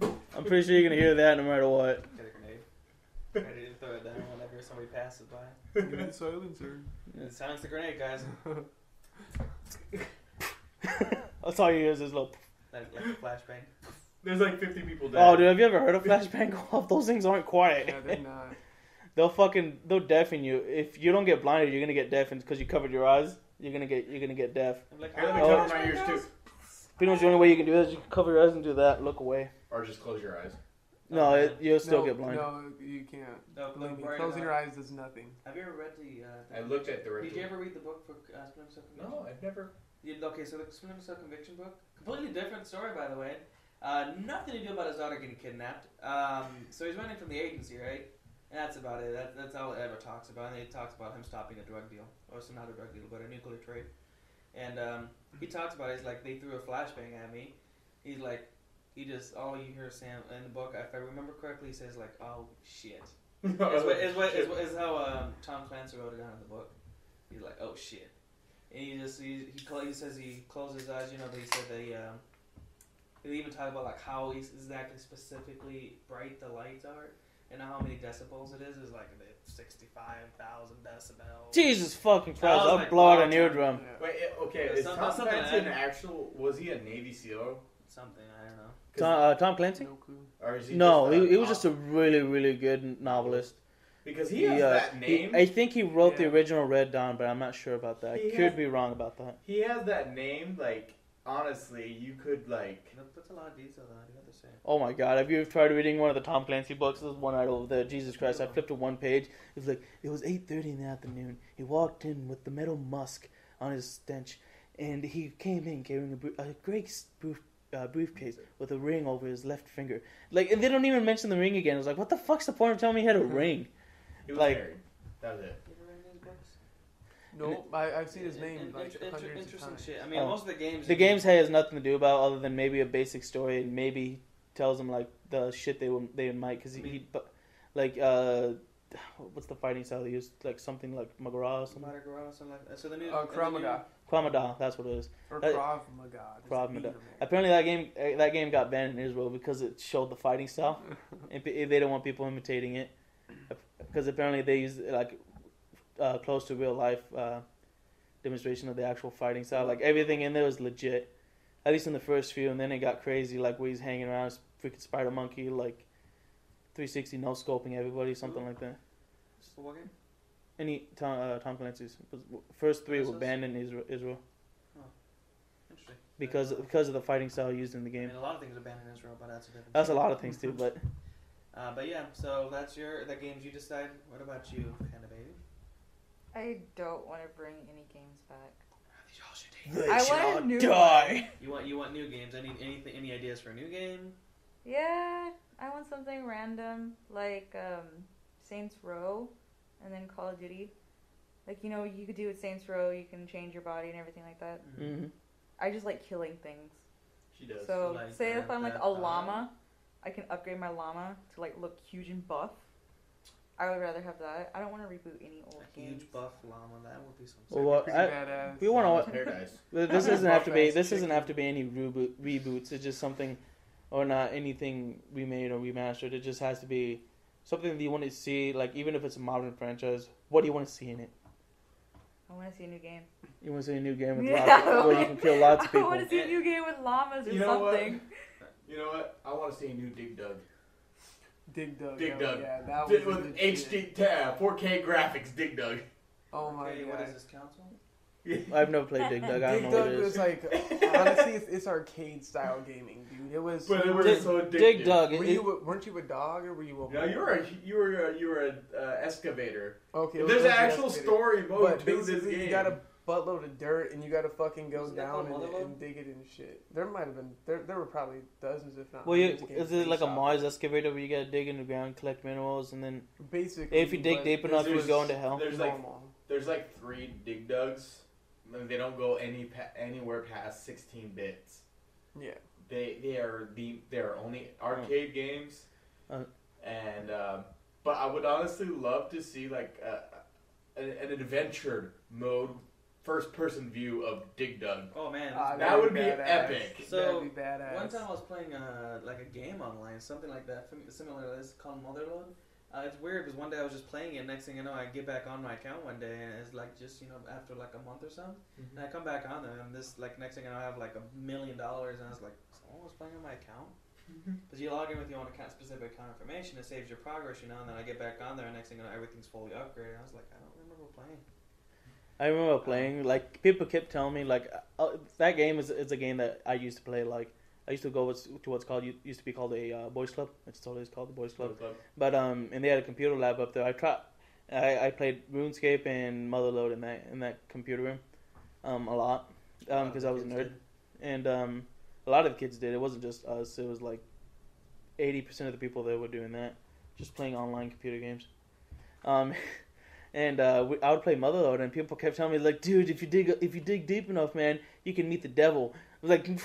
I'm pretty sure you're gonna hear that no matter what. Get a grenade. Ready to throw it down whenever somebody passes by. Give me the silencer. Silence the grenade, guys. That's all you hear is this little. Like a flashbang. There's like 50 people dead. Oh, dude, have you ever heard of flashbang go off? Those things aren't quiet. Yeah, they're not. They'll deafen you. If you don't get blinded, you're gonna get deafened because you covered your eyes. You're gonna get deaf. I'm like, Here, let me Oh. cover my ears too. Pretty much the only way you can do that is you can cover your eyes and do that. Look away. Or just close your eyes. No, you'll still no, get blinded. No, you can't. No, Believe me, worry closing about your it. eyes does nothing. Have you ever read the? I looked at the Did you ever read the book for Splinter Cell Conviction? No, I've never. Okay, so the Splinter Cell Conviction book, completely different story, by the way. Nothing to do about his daughter getting kidnapped. So he's running from the agency, right? And that's about it. That's all it ever talks about. And it talks about him stopping a drug deal, or some not a drug deal, but a nuclear trade. And he talks about it. He's like, they threw a flashbang at me. He's like, all you hear Sam in the book, if I remember correctly, he says like, "Oh shit." Is how Tom Clancy wrote it down in the book. He's like, "Oh shit," and he says he closed his eyes. You know, but he said that they even talk about like how exactly specifically bright the lights are and how many decibels it is. Is like 65,000 decibels. Jesus fucking Christ! I was I'll like, blow out wow, an eardrum. Yeah. Wait, okay, Yeah, is something Tom like Clancy that. an actual? Was he a Navy SEAL? Something I don't know. Tom Clancy? No clue. Or is he No, just he was just a really, really good novelist. because he has that name. I think he wrote the Yeah. original Red Dawn, but I'm not sure about that. I He could has- be wrong about that. He has that name. Like honestly, you could like. That's a lot of detail though. I have to say. Oh my God! Have you tried reading one of the Tom Clancy books? There's one out over there. Jesus Christ! I flipped to one page. It was like it was 8:30 in the afternoon. He walked in with the metal musk on his stench, and he came in carrying a great briefcase with a ring over his left finger. Like, and they don't even mention the ring again. I was like, what the fuck's the point of telling me he had a ring? He was Like- married. That was it. You ever read these books? No, I've seen his name like Interesting hundreds of times. shit. I mean, Oh. most of the games. The games has nothing to do about other than maybe a basic story and maybe tells them like the shit they might because what's the fighting style they use, like something like Magara or something. Something like that. So the new. Krav Maga. Krav Maga, that's what it is. Or That- Krav Maga. Just Krav beat Maga. him, man. Apparently that game got banned in Israel because it showed the fighting style. And they don't want people imitating it because apparently they use like close to real life demonstration of the actual fighting style. Like everything in there was legit, at least in the first few, and then it got crazy. Like where he's hanging around as freaking Spider Monkey, like 360 no scoping everybody, something like that. Is the war game? Any Tom Clancy's first three were Versus? banned in Israel Interesting. because of the fighting style used in the I game. mean, a lot of things are banned in Israel, but that's a different. That's a lot of things too, but. But yeah, so that's the games you decide. What about you, Panda Baby? I don't want to bring any games back. Y'all should They I shall want a new die. You want new games? Any ideas for a new game? Yeah, I want something random like Saints Row, and then Call of Duty. Like you could do with Saints Row, you can change your body and everything like that. Mm-hmm. I just like killing things. She does. So Like say if I'm like that, a llama, I can upgrade my llama to like look huge and buff. I would rather have that. I don't want to reboot any old A games. huge buff llama. That would be some. Well, Pretty I- badass. we want to. Paradise. This doesn't have to be. Buff-ass This doesn't chicken. have to be any reboots. It's just something, or not anything remade or remastered. It just has to be something that you want to see. Like even if it's a modern franchise, what do you want to see in it? I want to see a new game. You want to see a new game with Yeah. lots where you can kill lots of I people? want to see a new game with llamas or You know what? something. You know what? I want to see a new Dig Dug. Dig Dug. Dig Dug. Yeah, that was With good shit. HD 4K graphics, Dig Dug. Oh my Okay, god. what is this console? I've never played Dig Dug. I don't Dig know what Dug it was is. like, honestly, it's arcade style gaming, dude. It was. But it was Dig- so addictive. Dig Dug. Weren't you a dog or were you a? No, you were an excavator. Okay. There's an it was actual excavator. story mode But to this basically, game. you got a buttload of dirt and you got to fucking go Wasn't that down called and Motherload? dig it and shit. There might have been. There were probably dozens, if not. Well, hundreds of games is it being like a shot. Mars excavator where you gotta dig in the ground, collect minerals, and then Basically, if you dig but deep enough, you there's- go into hell? There's normal. like 3 Dig Dugs. And they don't go anywhere past 16 bits. Yeah. They are only arcade games. And but I would honestly love to see like an adventure mode, first person view of Dig Dug. Oh man, That would be badass. epic. So, That'd be badass. one time I was playing like a game online, something like that, similar to this, called Motherload. It's weird because one day I was just playing it. Next thing you know, I get back on my account one day, and it's like just after like a month or so, and I come back on there, and this like next thing you know, I have like $1 million, and I was like, someone was playing on my account. Because you log in with your own account, specific account information, it saves your progress, and then I get back on there, and next thing you know, everything's fully upgraded. I was like, I don't remember playing. I remember playing. Like people kept telling me, like that game is a game that I used to play. Like I used to go to what's called used to be called a boys club. It still is called the boys club. But and they had a computer lab up there. I played RuneScape and Motherload in that computer room a lot because I was a nerd, and a lot of the kids did. It wasn't just us. It was like 80% of the people there were doing that, just playing online computer games. And I would play Motherload, and people kept telling me like, "Dude, if you dig deep enough, man, you can meet the devil." I was like,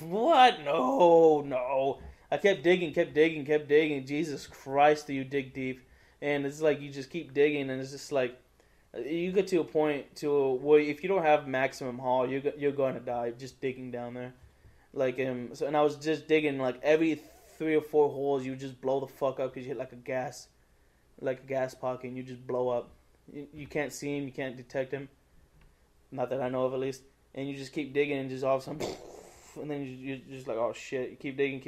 "What? No." I kept digging. Jesus Christ, do you dig deep? And it's like you just keep digging, and it's just like you get to a point where if you don't have maximum haul, you're going to die just digging down there. Like and I was just digging like every 3 or 4 holes, you just blow the fuck up because you hit like a gas pocket, and you just blow up. You can't see him, you can't detect him, not that I know of at least. And you just keep digging, and just all of a sudden, and then you're just like, oh shit! You keep digging,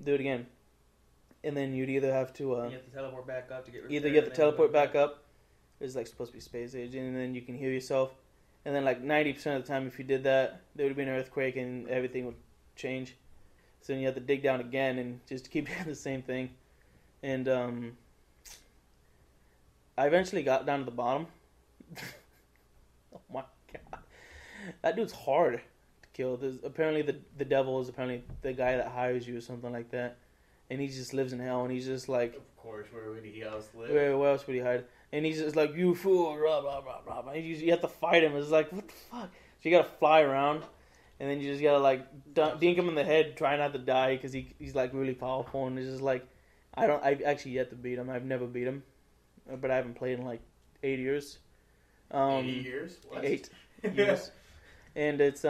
do it again, and then you'd either have to You have to teleport back up to get either you have to teleport back up. It's like supposed to be space age, and then you can heal yourself. And then like 90% of the time, if you did that, there would be an earthquake and everything would change. So then you have to dig down again and just keep doing the same thing. And I eventually got down to the bottom. Oh my god, that dude's hard to kill. Apparently the devil is apparently the guy that hires you or something like that, and he just lives in hell. And he's just like, Of course, where would he else live? where else would he hide? And he's just like, you fool, blah blah blah blah. And you have to fight him. It's like, what the fuck? So you gotta fly around, and then you just gotta like dink him in the head, try not to die because he's like really powerful. And it's just like, I've actually yet to beat him. I've never beat him, but I haven't played in like 8 years. 80 years? What? 8 years. And it's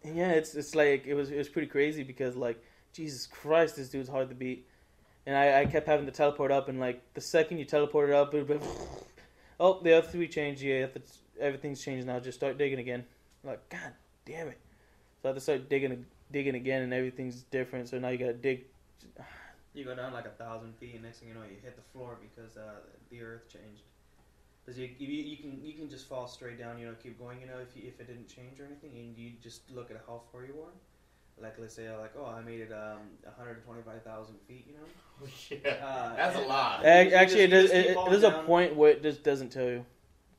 it's like it was pretty crazy because like Jesus Christ, this dude's hard to beat. And I kept having to teleport up, and like the second you teleported up, it would be, oh, the other 3 changed. Yeah, everything's changed now. Just start digging again. I'm like, God damn it! So I had to start digging again, and everything's different. So now you gotta dig. You go down like 1,000 feet, and next thing you know, you hit the floor because the earth changed. Because you can just fall straight down, keep going, if it didn't change or anything, and you just look at how far you are. Like, let's say, I made it 125,000 feet, Oh, yeah. That's a lot. Actually, you just keep there's a falling point where it just doesn't tell you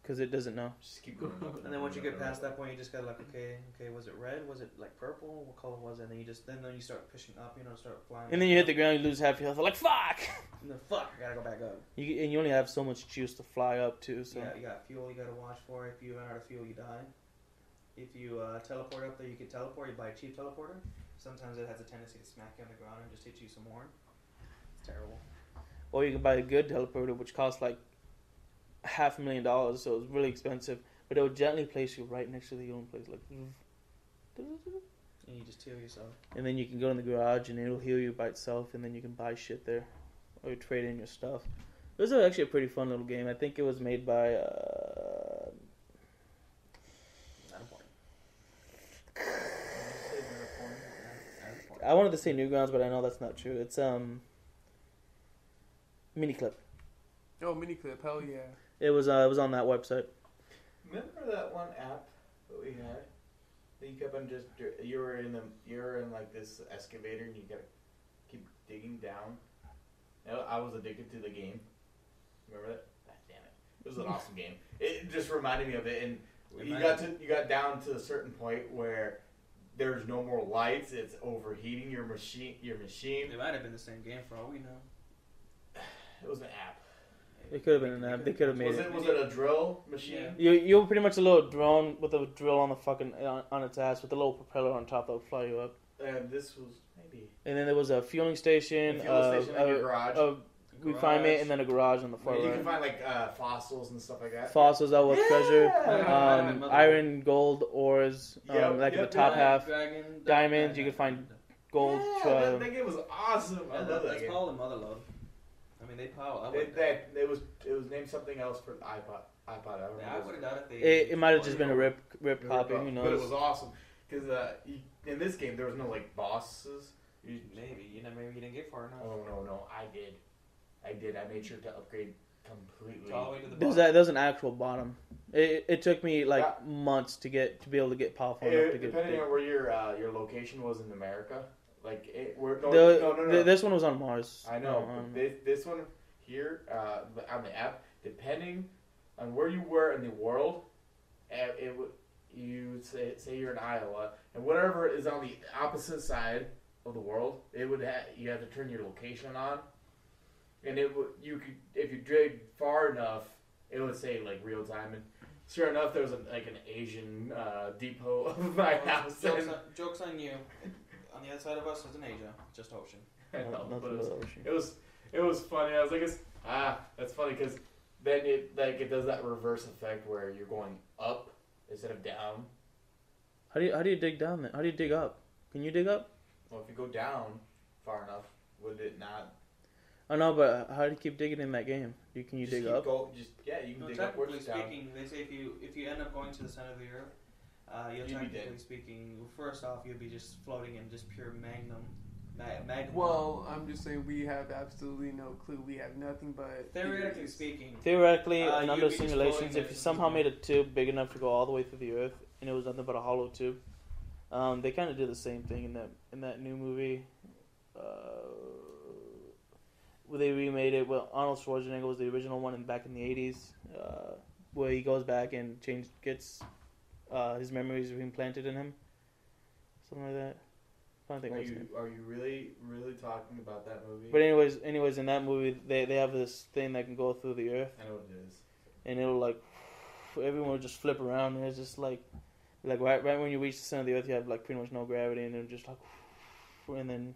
because it doesn't know. Just keep going up. And then once you get past that point, you just gotta like, okay, was it red? Was it like purple? What color was it? And then you start pushing up, start flying. And then you hit the ground, you lose half your health. Like, fuck! And then fuck, I gotta go back up. And you only have so much juice to fly up too. So Yeah, you got fuel you gotta watch for. If you run out of fuel, you die. If you teleport up there, you can teleport. You buy a cheap teleporter. Sometimes it has a tendency to smack you on the ground and just hit you some more. It's terrible. Or you can buy a good teleporter, which costs like $500,000, so it's really expensive. But it will gently place you right next to the healing place, like. And you just heal yourself. And then you can go in the garage, and it'll heal you by itself, and then you can buy shit there, or trade in your stuff. It was actually a pretty fun little game. I think it was made by. Not important. I wanted to say Newgrounds, but I know that's not true. It's Miniclip. Oh, Miniclip, hell yeah. It was on that website. Remember that one app that we had? That you kept on just you were in like this excavator and you gotta keep digging down. I was addicted to the game. Remember that? God damn it! It was an awesome game. It just reminded me of it, and you got down to a certain point where there's no more lights. It's overheating your machine. It might have been the same game for all we know. It was an app. It could have been an app. They could have made Was it a drill machine? Yeah. You were pretty much a little drone with a drill on the fucking on its ass with a little propeller on top that would fly you up. And this was maybe. And then there was a fueling station, A fueling station in your garage. a refinement, and then a garage on the far You right. can find like fossils and stuff like that. Fossils that was treasure, Yeah. iron, gold, ores, like in the top half, Dragon, diamonds. You could find gold. Yeah, that game was awesome. I love that That's game. called a motherload. I mean, they power. It was named something else for the iPod. I don't I remember. would have doubted they. It might have just been a rip copy. Who knows? But it was awesome because in this game there was no like bosses. Maybe maybe you didn't get far enough. Oh no, I did. I made sure to upgrade completely. All the way to the There's bottom. there's an actual bottom. It took me like months to be able to get powerful enough to get. Depending on where your location was in America, like This one was on Mars. I know. This one here on the app, depending on where you were in the world, it would you say you're in Iowa, and whatever is on the opposite side of the world, it would you have to turn your location on, and if you dig far enough, it would say like real time. And sure enough, there was an Asian depot of my house. Joke's on you. On the other side of us is an Asia, just ocean. I know, Nothing but but ocean. it was funny. I was like, that's funny because then it does that reverse effect where you're going up instead of down. How do you dig down there? How do you dig up? Can you dig up? Well, if you go down far enough, would it not? I know, but how do you keep digging in that game? Can you Just dig keep up? You can dig upwards Technically down. speaking, they say if you end up going to the center of the earth, You'd be technically dead. speaking, first off, you'll be just floating in just pure magma. Well, I'm just saying we have absolutely no clue. We have nothing but Theoretically theories. speaking, Theoretically, and you'd under be just simulations, floating if you there. somehow made a tube big enough to go all the way through the Earth, and it was nothing but a hollow tube, they kind of did the same thing in that new movie. Where they remade it. Well, Arnold Schwarzenegger was the original one back in the 80s, where he goes back and gets his memories implanted in him, something like that. I don't think Are you really talking about that movie? But anyways, in that movie, they have this thing that can go through the Earth, I know what it is. and it'll like everyone will just flip around, and it's just like right when you reach the center of the Earth, you have like pretty much no gravity, and then just like and then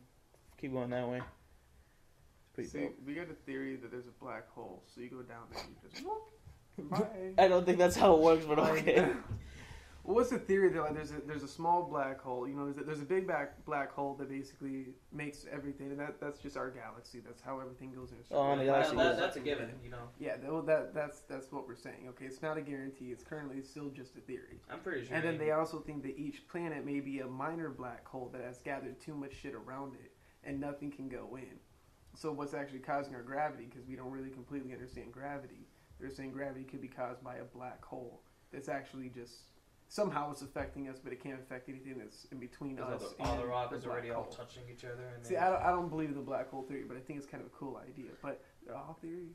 keep going that way. It's pretty dope. We got a theory that there's a black hole, so you go down there and you just bye. I don't think that's how it works, but okay. Well, what's the theory that like there's a small black hole? You know, there's a big black hole that basically makes everything, and that's just our galaxy. That's how everything goes in a circle. Oh, the galaxy that's a given, you know. Yeah, that's what we're saying. Okay, it's not a guarantee. It's currently still just a theory. I'm pretty sure. And then they also think that each planet may be a minor black hole that has gathered too much shit around it, and nothing can go in. So what's actually causing our gravity? Because we don't really completely understand gravity. They're saying gravity could be caused by a black hole that's actually just somehow it's affecting us, but it can't affect anything that's in between us. all the rock the is black already all hole. touching each other. And See, I don't believe in the black hole theory, but I think it's kind of a cool idea. But they're all theories.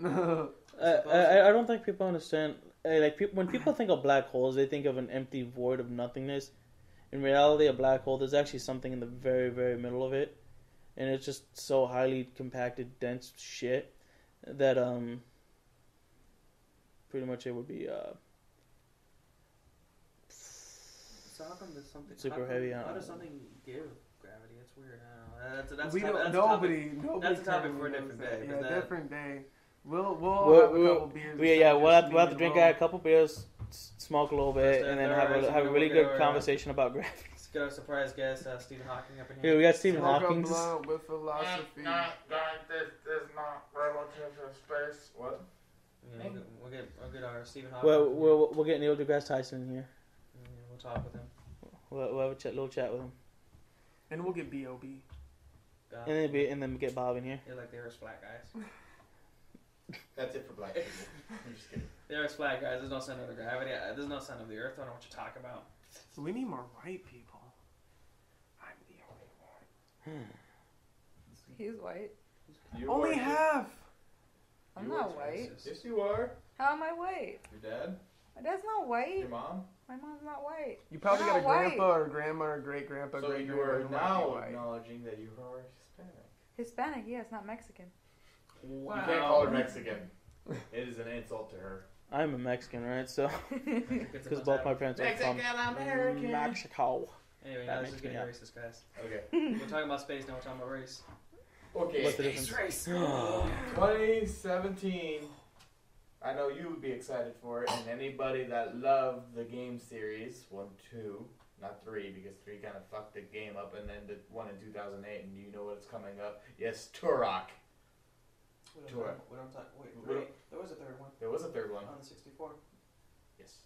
I don't think people understand. When people think of black holes, they think of an empty void of nothingness. In reality, a black hole, there's actually something in the very, very middle of it, and it's just so highly compacted, dense shit that pretty much it would be So how come there's something super how come- heavy. How does something give gravity? That's weird. I don't know. That's We a topic- don't. Nobody. Nobody. That's a topic currently for a knows different that. day, Yeah, but that- different day. We'll have a couple beers. We'll have to drink a couple beers, smoke a little bit, and then have a really good conversation about gravity. Let's get our surprise guest, Stephen Hawking, up in Yeah, here. we got Stephen Smoke Hawking. a blunt with philosophy. Guys, this is not relative to space. We'll get our Stephen Hawking. We'll get Neil deGrasse Tyson in here. We'll talk with him. We'll have a little chat with him. And we'll get B.O.B. And then get Bob in here. They're like the Earth's black guys. That's it for black people. I'm just kidding. The Earth's black guys. There's no center of the gravity. There's no center of the Earth. I don't know what you're talking about. So we need more white people. I'm the only one. He's white. You Only are- half. I'm not white. Yes, you are. How am I white? Your dad? My dad's not white. Your mom? My mom's not white. You probably You're got a not white. grandpa or grandma or great grandpa, So great you grandma are who might now be white. acknowledging that you are Hispanic. Hispanic, yes, not Mexican. Wow. You can't call her Mexican. It is an insult to her. I'm a Mexican, right? So, It's because a both my fun parents are Mexican from American. Mexico. time. Anyway, That now makes this is me getting happy. racist, guys. Okay. We're talking about space now. We're talking about race. Okay. What's the difference? Race. 2017. I know you would be excited for it, and anybody that loved the game series 1, 2, not 3, because 3 kind of fucked the game up, and then the one in 2008, and you know what's coming up. Yes, Turok. Tour. Wait, there was a third one There was a third one. on the 64. Yes.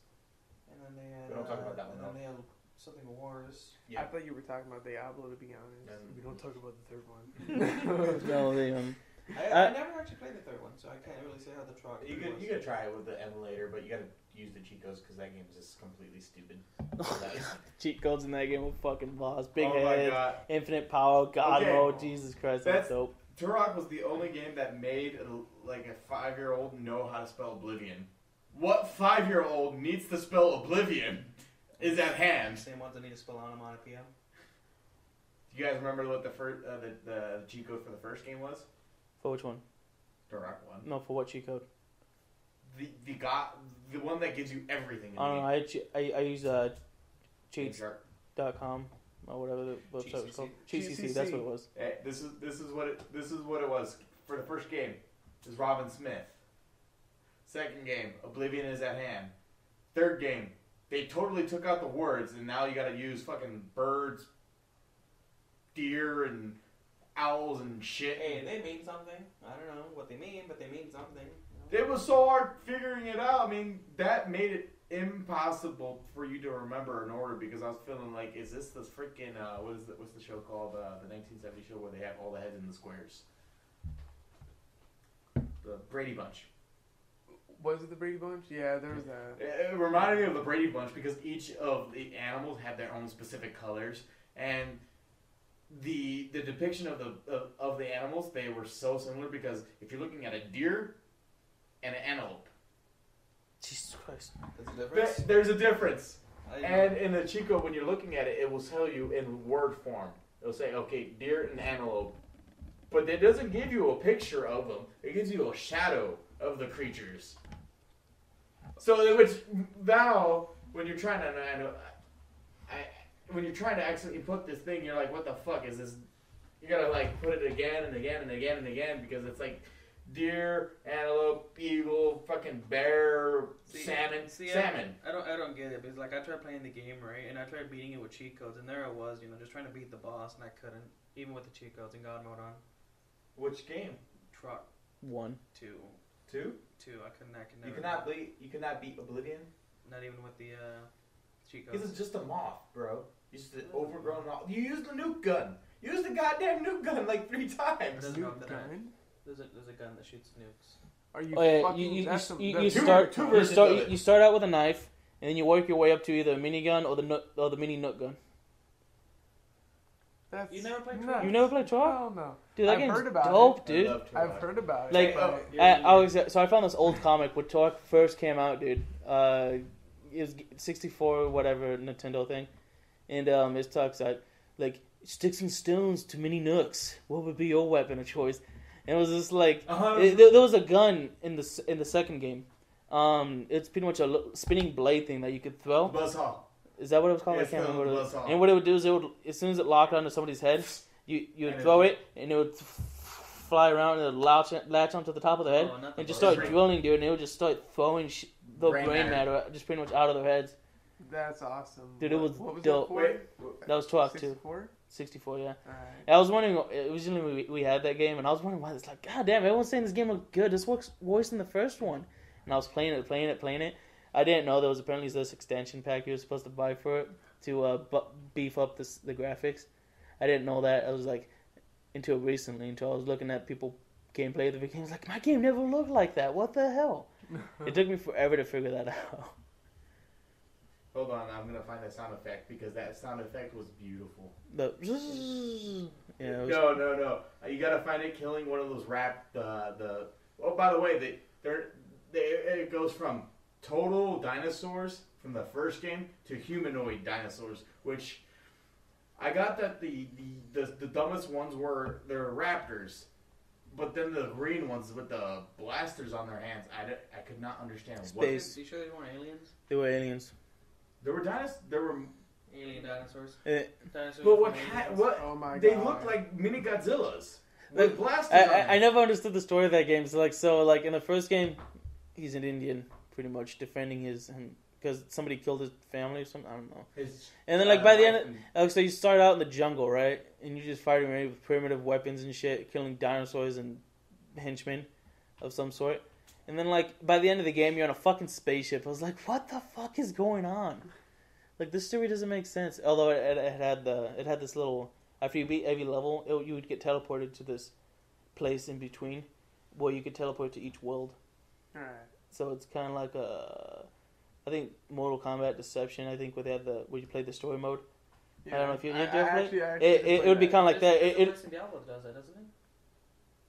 And then they had. We don't talk about that one, And then though. they had something Wars. I Yeah. thought you were talking about Diablo, to be honest. And- We don't talk about the third one. No, they I never actually played the third one, so I can't really say how the truck. You could try it with the emulator, but you gotta use the cheat codes because that game is just completely stupid. cheat codes in that game were fucking boss. Big Oh my head, god. infinite power, God Okay. mode. Jesus Christ, that's That's- dope. Turok was the only game that made like a 5-year-old know how to spell Oblivion. What 5-year-old needs to spell Oblivion is at hand. Same ones that need to spell onomatopoeia. Do you guys remember what the first the cheat code for the first game was? For which one? Turok 1. No, for what cheat code? The one that gives you everything. In I don't know. I use Game Shark. cheats.com or whatever the website was called. GCC. GCC, that's what it was. Hey, this is what it was for the first game. Is Robin Smith. Second game, Oblivion is at hand. Third game, they totally took out the words, and now you got to use fucking birds, deer, and owls and shit. Hey, they mean something. I don't know what they mean, but they mean something. You know? It was so hard figuring it out. I mean, that made it impossible for you to remember an order because I was feeling like, is this the freaking what's the show called? The 1970 show where they have all the heads in the squares. The Brady Bunch. Was it the Brady Bunch? Yeah, there was that. It reminded me of the Brady Bunch because each of the animals had their own specific colors, and the depiction of the animals, they were so similar because if you're looking at a deer and an antelope, Jesus Christ. There's a difference. there's a difference. I didn't And know. in the Chico, when you're looking at it, it will tell you in word form. It'll say, okay, deer and antelope. But it doesn't give you a picture of them. It gives you a shadow of the creatures. So, which now, when you're trying to, when you're trying to actually put this thing, you're like, what the fuck is this? You gotta like put it again and again and again and again because it's like deer, antelope, eagle, fucking bear, salmon. I don't get it because like I tried playing the game right, and I tried beating it with cheat codes, and there I was, just trying to beat the boss, and I couldn't, even with the cheat codes and God mode on. Which game? Truck 1. 2? 2. I could never. You cannot beat Oblivion. Not even with the cheat This codes. is just a moth, bro. Just an overgrown moth. You used the nuke gun. Use the goddamn nuke gun like 3 times. Doesn't help that Gun? there's a gun that shoots nukes. Are you Oh yeah, fucking... that's some- you that's- start two versions of it. you start out with a knife, and then you work your way up to either a minigun or the mini nut gun. That's You never played nuts. You never played Troy? Hell no. Dude, that I've game's heard about dope, it. dude. I've heard about it. Like, but- I found this old comic when Torque first came out, dude. It was 64 whatever Nintendo thing, and it talks about like sticks and stones to mini nooks. What would be your weapon of choice? And it was just like there was a gun in the second game. It's pretty much a spinning blade thing that you could throw. Buzzsaw. Is that what it was called? Yes, I can't remember what it was. Buzzsaw. And what it would do is as soon as it locked onto somebody's head, you would And throw it, and it would fly around and it would latch onto the top of their head, Oh, not the and just buzz. start drilling, dude. And it would just start throwing the Brain brain matter. matter just pretty much out of their heads. That's awesome. Dude, it was what was dope. That for? Wait. That was Twelve too. 64? 64, yeah. Alright. I was wondering. Originally, we had that game, and I was wondering why. It's like, God damn, everyone's saying this game looked good. This works worse than the first one. and I was playing it. I didn't know there was apparently this extension pack you were supposed to buy for it to beef up the graphics. I didn't know that. I was like until recently, until I was looking at people gameplay of the video games. Like, my game never looked like that. What the hell? It took me forever to figure that out. Hold on, I'm gonna find that sound effect because that sound effect was beautiful. No. You gotta find it killing one of those Oh, by the way, it goes from total dinosaurs from the first game to humanoid dinosaurs, which I got that the dumbest ones were they're raptors, but then the green ones with the blasters on their hands, I could not understand. Space. Are you sure they weren't aliens? They were aliens. There were Alien dinosaurs. But Dinosaurs what? Oh my They God. look like mini Godzillas Like, with blasters. I never understood the story of that game. So like in the first game, he's an Indian, pretty much defending because somebody killed his family or something. I don't know. And then like by the end, so you start out in the jungle, right? And you're just fighting around with primitive weapons and shit, killing dinosaurs and henchmen of some sort. And then like by the end of the game, you're on a fucking spaceship. I was like, what the fuck is going on? Like, this story doesn't make sense. Although it had this little, after you beat every level, you would get teleported to this place in between where you could teleport to each world. Alright. So it's kind of like I think Mortal Kombat Deception. I think where you played the story mode. Yeah. I don't know if you ever played. It would be kind of like that. It Diablo does that, doesn't it?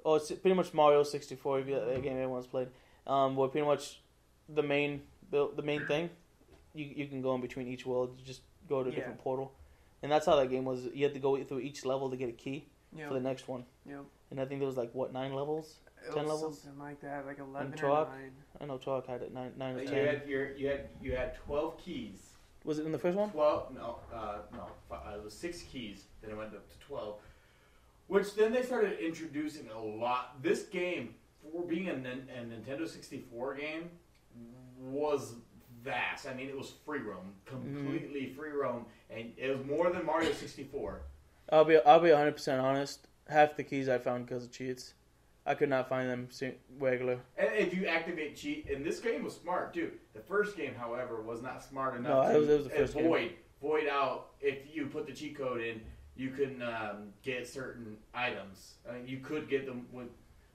Oh, it's pretty much Mario 64. If the game everyone's played, where pretty much the main thing. You can go in between each world. You just go to a different portal. And that's how that game was. You had to go through each level to get a key for the next one. Yep. And I think there was like, 9 levels? 10 levels? Something like that, like 11 and or 9. I know Torque had it, 9 or 10. You had 12 keys. Was it in the first one? 12? No. It was 6 keys. Then it went up to 12. Which then they started introducing a lot. This game, for being a Nintendo 64 game, was vast. I mean, it was free roam, completely free roam, and it was more than Mario 64. I'll be 100% honest. Half the keys I found because of cheats. I could not find them regular. And if you activate cheat, and this game was smart too. The first game, however, was not smart enough No, it was the first game. void out. If you put the cheat code in, you couldn't get certain items. You could get them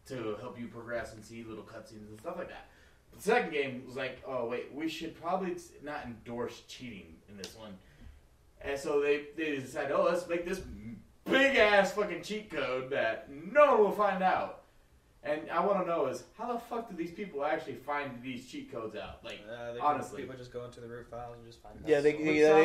to help you progress and see little cutscenes and stuff like that. The second game was like, oh wait, we should probably not endorse cheating in this one. And so they decided, oh, let's make this big ass fucking cheat code that no one will find out. And I want to know is, how the fuck do these people actually find these cheat codes out? Like, honestly. People just go into the root files and just find out. Yeah, they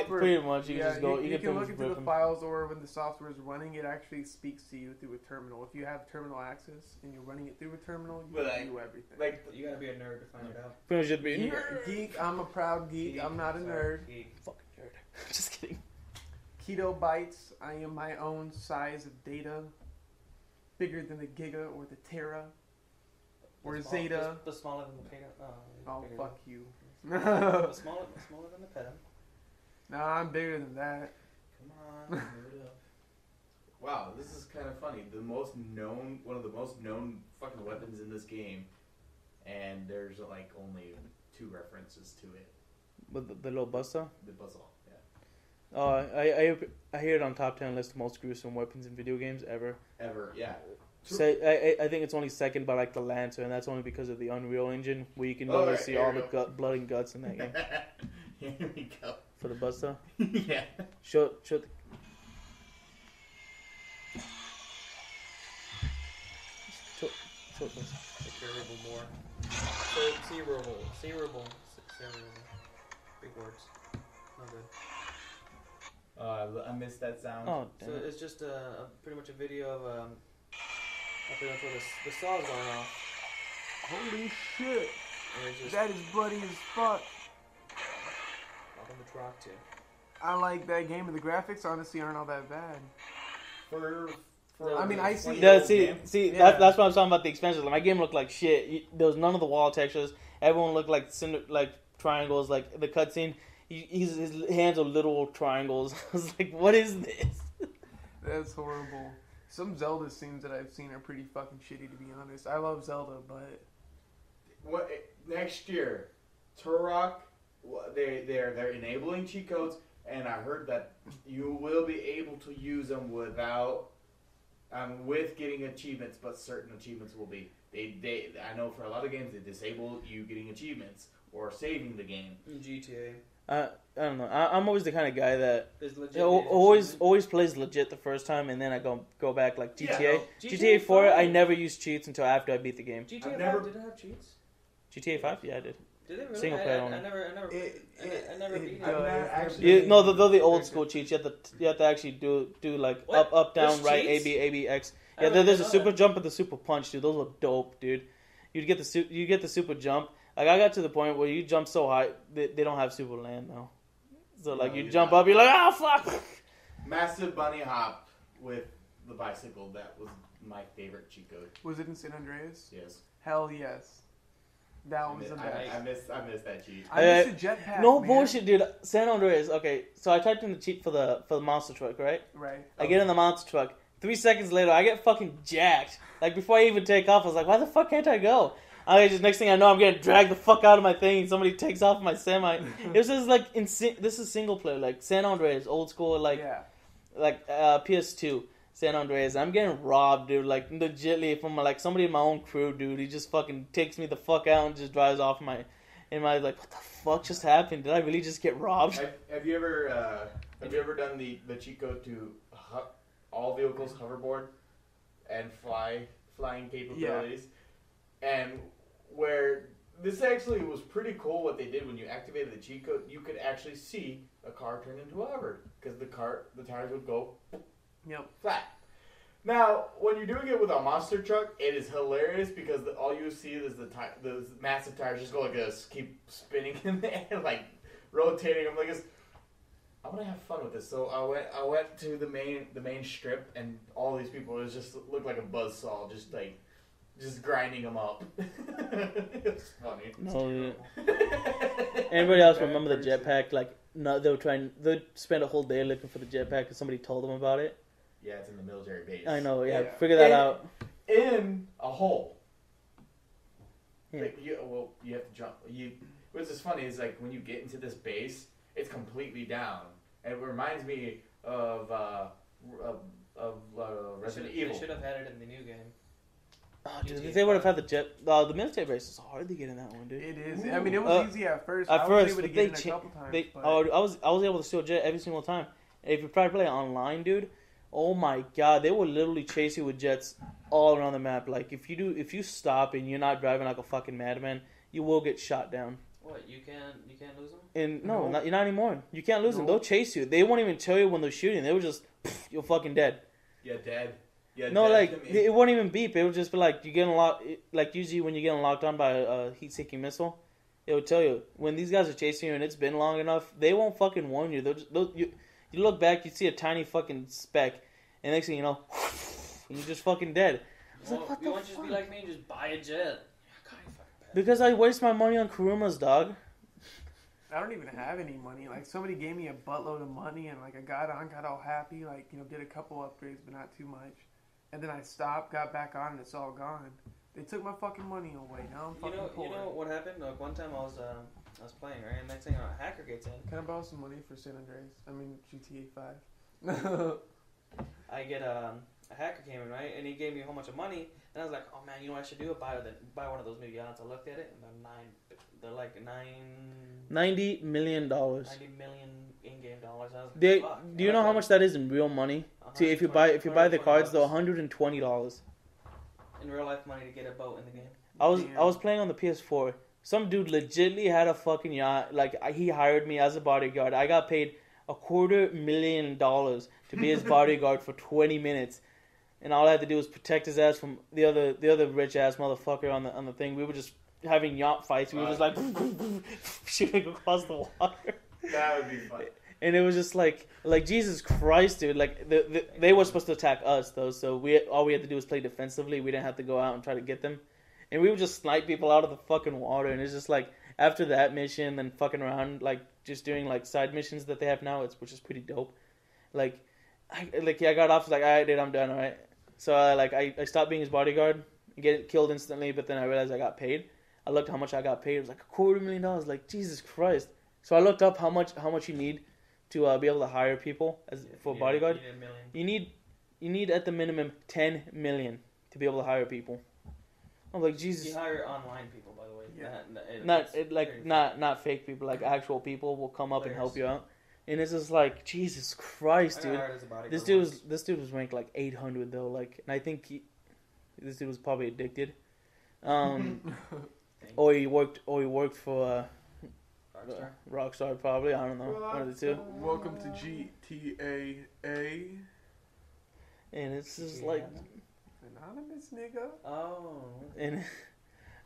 pretty much. You can just go. You can look into the files, or when the software is running, it actually speaks to you through a terminal. If you have terminal access and you're running it through a terminal, you can do everything. Like, you gotta be a nerd to find it out. Pretty much should be a nerd. Geek, I'm a proud geek. I'm not a nerd. Geek. Fucking nerd. Just kidding. Keto bytes. I am my own size of data, bigger than the giga or the tera. Or Zeta. The smaller than the peta. Oh, fuck you. The smaller than the peta. Nah, I'm bigger than that. Come on, move it up. Wow, this is kind of funny. One of the most known fucking weapons in this game, and there's like only 2 references to it. But the little buzzsaw? The buzzsaw, yeah. Oh, I hear it on top 10 list of most gruesome weapons in video games ever. Ever, yeah. Say, I think it's only second by like the Lancer, and that's only because of the Unreal Engine, where you can literally see all the blood and guts in that game. Here we go. For the buzzsaw? Yeah. Show the... Show this. Terrible more. Cerebral. Big words. Not good. I missed that sound. Oh, damn. So it's just pretty much a video of pretty much where the saw's going off. Holy shit. And it's just That is bloody as fuck. up on the rock too. I like that game, and the graphics honestly aren't all that bad. I mean, I see. That's what I'm talking about. The expansion. My game looked like shit. There was none of the wall textures. Everyone looked like triangles. Like the cutscene, his hands are literal triangles. I was like, what is this? That's horrible. Some Zelda scenes that I've seen are pretty fucking shitty, to be honest. I love Zelda, but next year, Turok, they're enabling cheat codes, and I heard that you will be able to use them without, with getting achievements, but certain achievements will be. I know for a lot of games they disable you getting achievements or saving the game. GTA. I don't know. I'm always the kind of guy that There's legit. always plays legit the first time, and then I go back like GTA. Yeah, GTA 4, I never used cheats until after I beat the game. GTA 5 never- did it have cheats? GTA 5, yeah, I did. Did it really? Single player I only. never beat it. Actually- No, they're the old school cheats. You have to actually do like What? up, down, There's right, cheats? A, B, X. I Yeah, don't there's a know super that. jump and the super punch, dude. Those were dope, dude. You get the super jump. Like I got to the point where you jump so high, they don't have super land now. So like No, you you jump not. up, you're like, oh fuck. Massive bunny hop with the bicycle. That was my favorite cheat code. Was it in San Andreas? Yes. Hell yes. That was the best. I miss that cheat. I miss the jetpack. No man. bullshit, dude. San Andreas. Okay, so I typed in the cheat for the monster truck, right? Right. I get in the monster truck. 3 seconds later, I get fucking jacked. Like before I even take off, I was like, why the fuck can't I go? Next thing I know, I'm getting dragged the fuck out of my thing. Somebody takes off my semi. It was just like this is single player, like San Andreas, old school, like PS2 San Andreas. I'm getting robbed, dude. Like legitly from like somebody in my own crew, dude. He just fucking takes me the fuck out and just drives off like, what the fuck just happened? Did I really just get robbed? Have you ever done the cheat code to all vehicles hoverboard and flying capabilities? And where this actually was pretty cool what they did when you activated the cheat code, you could actually see a car turn into a hover because the tires would go flat. Now, when you're doing it with a monster truck, it is hilarious because all you see is the massive tires just go like this, keep spinning in the air, like rotating. I'm like, I want to have fun with this. So I went to the main strip, and all these people, it just looked like a buzzsaw, just grinding them up. It's funny. No, yeah. Anybody else remember the jetpack? Like, no, they'd spend a whole day looking for the jetpack because somebody told them about it. Yeah, it's in the military base. I know, yeah. Figure that out. In a hole. Yeah. Like, you have to jump. What's just funny is like when you get into this base, it's completely down, and it reminds me of Resident Evil. They should have had it in the new game. Oh, dude, if they would have had the military base is hard to get in that one, dude. It is. I mean, it was easy at first. I was able to but get in a couple times. But I was able to steal jet every single time. And if you try to play it online, dude, oh my god, they will literally chase you with jets all around the map. Like if you stop and you're not driving like a fucking madman, you will get shot down. What, you can't lose them? And no, not anymore. You can't lose them. No. They'll chase you. They won't even tell you when they're shooting. They will just, you're fucking dead. Yeah, dead. Yeah, No, dead like to me. it won't even beep. It will just be like you getting locked. Like usually when you're getting locked on by a heat-seeking missile, it will tell you when these guys are chasing you and it's been long enough. They won't fucking warn you. You look back, you see a tiny fucking speck, and next thing you know, and you're just fucking dead. You won't just be like me and just buy a jet. Because I waste my money on Kurumas, dog. I don't even have any money. Like somebody gave me a buttload of money, and like I got all happy. Like did a couple upgrades, but not too much. And then I stopped, got back on, and it's all gone. They took my fucking money away. Now I'm fucking poor. You know what happened? Like one time I was playing, right? And next thing a hacker gets in. Can I borrow some money for San Andreas? I mean GTA 5. I get a hacker came in, right? And he gave me a whole bunch of money. And I was like, oh man, you know what I should do? Buy one of those new yachts. I looked at it, and they're like $90 million. 90 million in-game dollars. I was like, Do fuck. you know how much that is in real money? See, if you buy the cards, though, $120. in real life money to get a boat in the game. I was playing on the PS4. Some dude legitimately had a fucking yacht. Like he hired me as a bodyguard. I got paid $250,000 to be his bodyguard for 20 minutes, and all I had to do was protect his ass from the other rich ass motherfucker on the thing. We were just having yacht fights. We were just like shooting across the water. That would be fun. And it was just like Jesus Christ, dude. Like they were supposed to attack us though, so all we had to do was play defensively. We didn't have to go out and try to get them. And we would just snipe people out of the fucking water. And it's just like after that mission, then fucking around, like just doing like side missions that they have now, which is pretty dope. I got off like, all right, dude, I'm done. All right. So I stopped being his bodyguard, get killed instantly. But then I realized I got paid. I looked how much I got paid. It was like $250,000. Like, Jesus Christ. So I looked up how much you need to be able to hire people for bodyguard. You need $1 million. You need at the minimum $10 million to be able to hire people. I'm like, Jesus. You hire online people, by the way. Yeah. Not fake people, like actual people will come up and help you out. And it's just like, Jesus Christ, dude. This dude was ranked like 800 though, like, and I think this dude was probably addicted. Or he worked for Rockstar probably. I don't know, one of the two. Welcome to GTAA. And it's just like anonymous nigga. Oh. And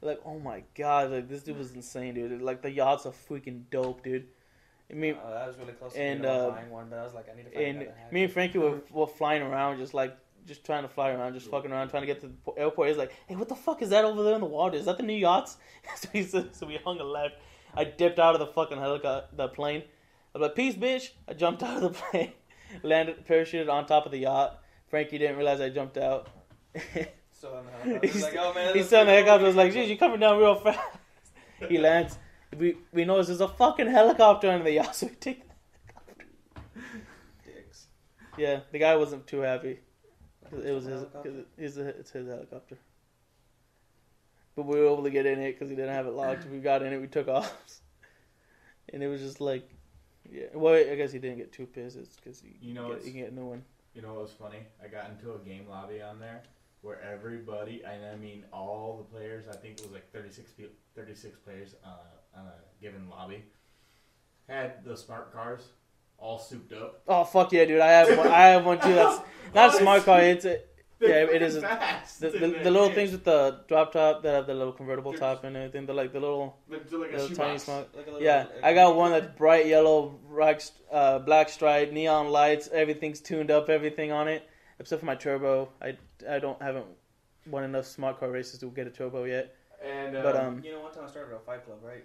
like, oh my god, like this dude was insane, dude. Like the yachts are freaking dope, dude. I mean, that was really close to me buying one, but I was like, I need to find out. Me and Frankie were flying around, just trying to fly around, just fucking around, trying to get to the airport. He's like, hey, what the fuck is that over there in the water? Is that the new yachts? So we hung a left. I dipped out of the fucking the plane. I was like, peace, bitch. I jumped out of the plane, landed, parachuted on top of the yacht. Frankie didn't realize I jumped out. So he's like, oh man. He's still in the helicopter. I was like, geez, you're coming down real fast. He lands. We notice there's a fucking helicopter under the yacht, so we take the helicopter. Dicks. Yeah, the guy wasn't too happy. It was it's his helicopter. But we were able to get in it because he didn't have it locked. We got in it, we took off. And it was just like, yeah. Well, I guess he didn't get too pissed. It's because he can get a new one. You know what was funny? I got into a game lobby on there where everybody, and I mean all the players, I think it was like 36 players on a given lobby, had the smart cars all souped up. Oh fuck yeah, dude! I have one too. That's not a smart car. It is fast. The little things with the drop top that have the little convertible top and everything. They're like the little tiny smart. I got one that's bright yellow, black stripe, neon lights. Everything's tuned up. Everything on it except for my turbo. I haven't won enough smart car races to get a turbo yet. And but you know, one time I started a fight club, right?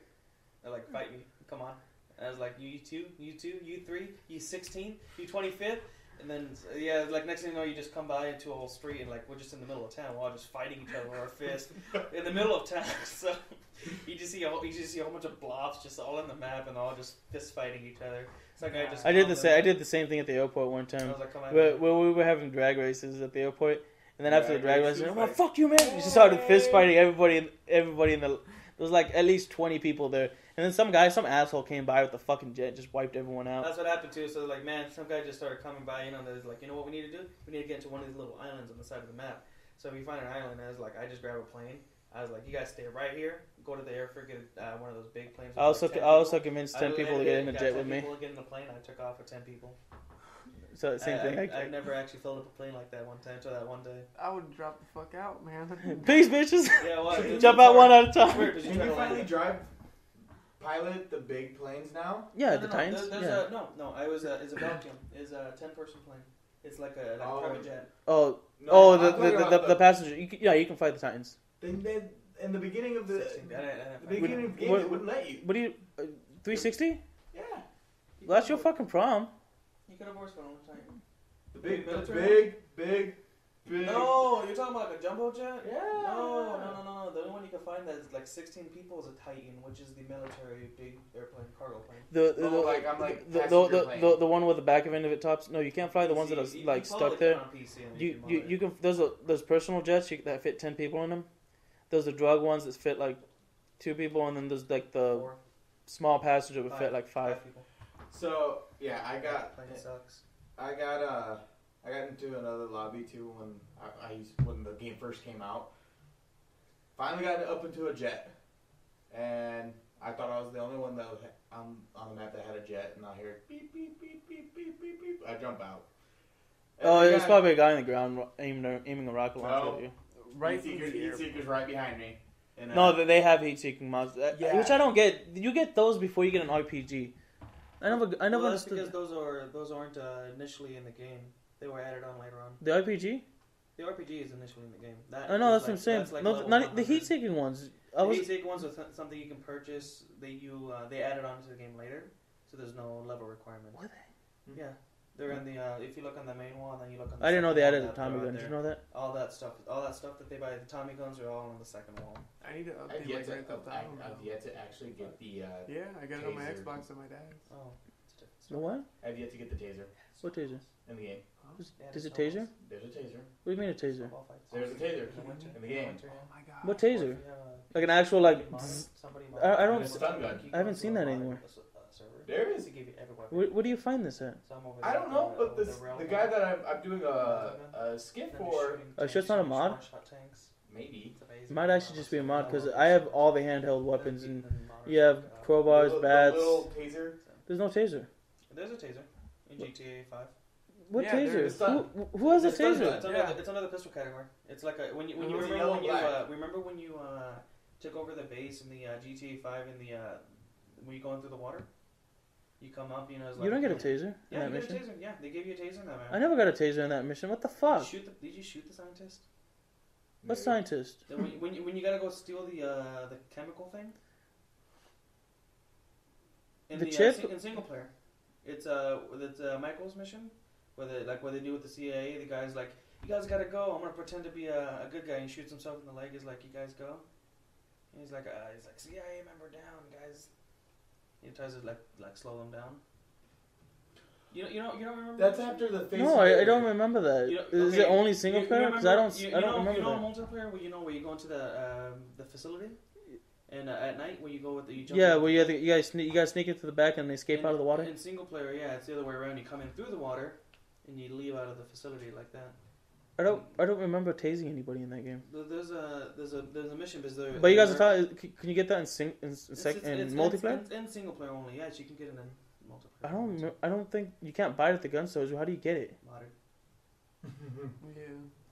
They're like, fight me, come on. And I was like, you 2, you 3, you 16, you 25th. And then, like next thing you know, you just come by into a whole street and like we're just in the middle of town. We're all just fighting each other with our fists in the middle of town. So you just see a whole bunch of blobs just all on the map and all just fist fighting each other. It's like I did the same thing at the airport one time. I was like, we were having drag races at the airport, and then after the drag races, I'm like, fuck you, man! We just started fist fighting everybody in the. There was like at least 20 people there. And then some asshole came by with the fucking jet, just wiped everyone out. That's what happened too. So like, man, some guy just started coming by, and there's like, you know what we need to do? We need to get into one of these little islands on the side of the map. So we find an island, and I just grab a plane. I was like, you guys stay right here, go to the airfield, get one of those big planes. I also convinced 10 people to get in the jet with me. 10 people to get in the plane. I took off with 10 people. So same thing. I've never actually filled up a plane like that one time until that one day. I would drop the fuck out, man. Peace, bitches. Yeah, well, jump out one at a time. Can you finally pilot the big planes now? Yeah, the Titans. It's a Valkyrie. It's a 10-person plane. It's like a private jet. The passenger. You can fly the Titans. In the beginning of the game, it wouldn't let you. What do you 360? Yeah. Well, that's your fucking prom. You could have voiced one on Titan. The big. No, you're talking about like a jumbo jet? Yeah. No. The only one you can find that is like 16 people is a Titan, which is the military big airplane, cargo plane. The one with the back end of it tops. No, you can't fly the ones that are like stuck there. You can. Those personal jets that fit 10 people in them. Those are drug ones that fit like 2 people, and then there's like the 4. small passenger would fit like 5 people. So yeah, I got sucks. I got into another lobby too when the game first came out. Finally got up into a jet, and I thought I was the only one that was on the map that had a jet, and I hear beep beep beep beep beep beep beep. I jump out. There's probably a guy on the ground aiming a rocket launcher at you. Right, heat seekers right behind me. And, no, they have heat-seeking mods, which I don't get. You get those before you get an RPG. I never understood. That's because those aren't initially in the game. They were added on later on. The RPG? The RPG is initially in the game. I know, that's what I'm saying. Not the heat-seeking ones. The heat-seeking ones are something you can purchase. They added on to the game later, so there's no level requirement. Were they? Yeah. They're in the. If you look on the main one, then you look on. The I didn't know they second added wall, a Tommy they're gun. right Did you there. know that? All that stuff that they buy, the Tommy guns are all on the second wall. I need to I've update my yet, Grand Theft Auto. I've yet to actually get the. Yeah, I got it on my Taser. Xbox and my dad's. Oh, it's a different The story. what? I've yet to get the taser What taser? in the game. Is it taser? There's a taser. What do you mean a taser? Snowball fights. There's a taser In the winter. in the game. Winter, Oh yeah. my god. What Or if taser? you have a- Like an actual like. somebody I don't- And a stun gun. I haven't seen that anymore. There is. To give you every weapon. Where do you find this at? Some over I there, don't know, but the the guy that I'm doing a skit for, Sure it's not a mod? maybe. It might actually just be a mod because I have all the handheld weapons and you have crowbars, the bats. little taser. There's no taser. There's a taser in GTA 5. What Yeah, there taser? is some. Who has a It's stun taser? gun. It's another pistol category. It's like a, when you It's a remember yellow when you black. remember when you took over the base in the GTA 5 in the when you going through the water. You come up, it's like You don't get a taser in Yeah, that you get a mission. taser. Yeah, they gave you a taser in that man. I never got a taser in that mission. What the fuck? Did you shoot the scientist? What scientist? Then when you gotta go steal the chemical thing. In The chip? In single player, it's Michael's mission, where they do with the CIA. The guy's like, you guys gotta go. I'm gonna pretend to be a good guy. And he shoots himself in the leg. He's like, you guys go. And he's like CIA member down, guys. He tries to like slow them down. You don't remember? That's after the face. No, I don't remember that. You know- Is okay, it only single player? Because I don't remember You know that. multiplayer where you go into the facility, and at night when you go with you jump. Yeah, in- where you guys sneak into the back and escape out of the water. In single player, yeah, it's the other way around. You come in through the water, and you leave out of the facility like that. I don't remember tasing anybody in that game. There's a mission because there. But you guys are there- talking. Can you get that in multiplayer? It's in single player only. Yes, you can get it in multiplayer. I don't think you can't buy it at the gun stores. How do you get it? Modded. Yeah.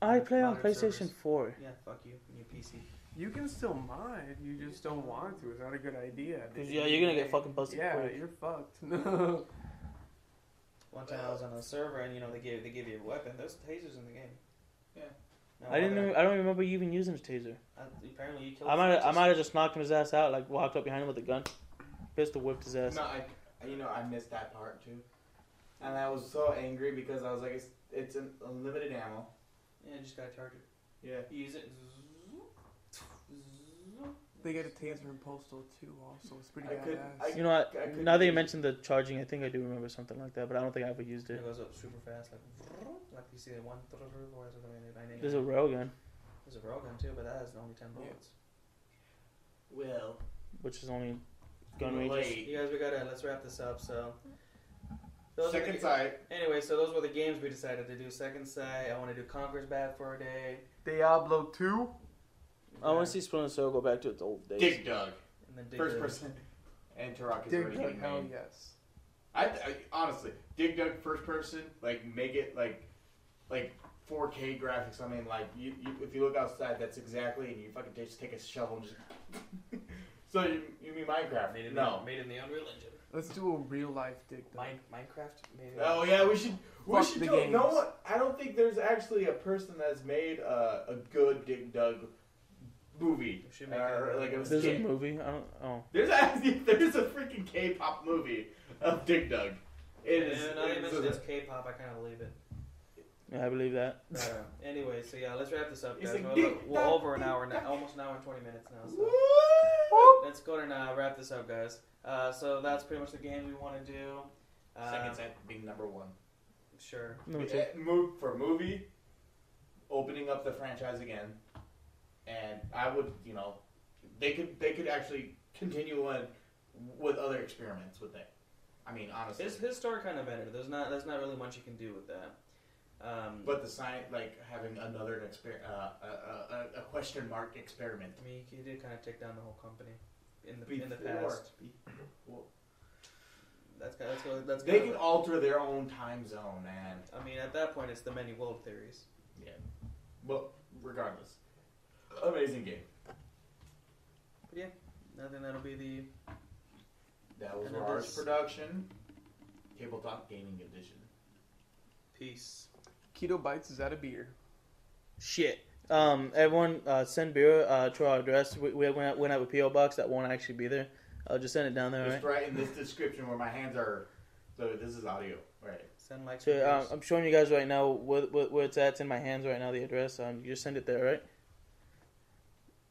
I play on Modern PlayStation servers. 4. Yeah, fuck you and your PC. You can still mod. You just don't want to. It's not a good idea. Yeah, you're gonna get fucking busted Yeah, quick. you're fucked. No. One time I was on a server and they give you a weapon. There's tasers in the game. Yeah. No, I don't remember you even using a taser. Apparently you killed. I might have just knocked his ass out, like walked up behind him with a gun, pistol whipped his ass. No, I missed that part too, and I was so angry because I was like, it's an unlimited ammo. Yeah, you just gotta charge it. Yeah. You use it. They get a taser in Postal too. Also, it's pretty I could- badass. You know what? I couldn't Now that you use- mentioned the charging, I think I do remember something like that, but I don't think I ever used It it. goes up super fast, like you see the one. There's a railgun, There's a railgun too, but that has only 10 bullets. Well, which is only gun Wait. ranges. You guys, let's wrap this up. So, those were second the- sight. Anyway, so those were the games we decided to do. Second Sight. I want to do Conquer's Bad for a day. Diablo 2. I want to see Splinter Cell go back to its old days. Dig Dug. And then Dig First Dug. person. And Turok is Dig already Dug, being hell made. yes. I honestly, Dig Dug first person, make it like 4K graphics. I mean, you if you look outside, that's exactly, and you fucking just take a shovel and just. So you mean Minecraft? Made in No. made in the Unreal Engine. Let's do a real life Dig Dug. Minecraft. Made in Oh yeah, we should Fuck the do. games. No one. I don't think there's actually a person that's made a good Dig Dug movie We should make or it- like a There's a skit. movie. I don't. Oh, There's a freaking K-pop movie of Dig Dug. It is. Now that you it's mentioned a- it's K-pop, I kind of believe it. yeah, I believe that. Anyway, so yeah, let's wrap this up, It's guys. like We're over an hour now, almost an hour and 20 minutes now. So Woo! let's go and wrap this up, guys. So that's pretty much the game we want to do. Second Sight being number one. Sure. No, it's a- For movie, opening up the franchise again, and I would, they could actually continue on with other experiments with it. I mean, honestly, His story kind of ended. There's not really much you can do with that. but the science, having another a question mark experiment. I mean, he did kind of take down the whole company in the Before. past. That's They can alter their own time zone, and I mean, at that point, it's the many world theories. yeah. But regardless, amazing game. But yeah, I think that'll be the. That was And it Rars is- production, tabletop gaming edition. Peace. Keto Bites is out of beer. Shit. Everyone, send beer to our address. We went out with PO box that won't actually be there. I'll just send it down there. Just Right? right in this description where my hands are So this is audio, right? Send likes. So I'm showing you guys right now where it's at. It's in my hands right now. The address. You just send it there, right?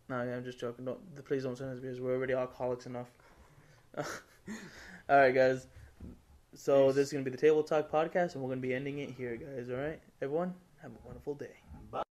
No, yeah, I'm just joking. Please don't send us because we're already alcoholics enough. All right, guys. So Peace. this is gonna be the Table Talk podcast, and we're gonna be ending it here, guys. All right, everyone, have a wonderful day. Bye.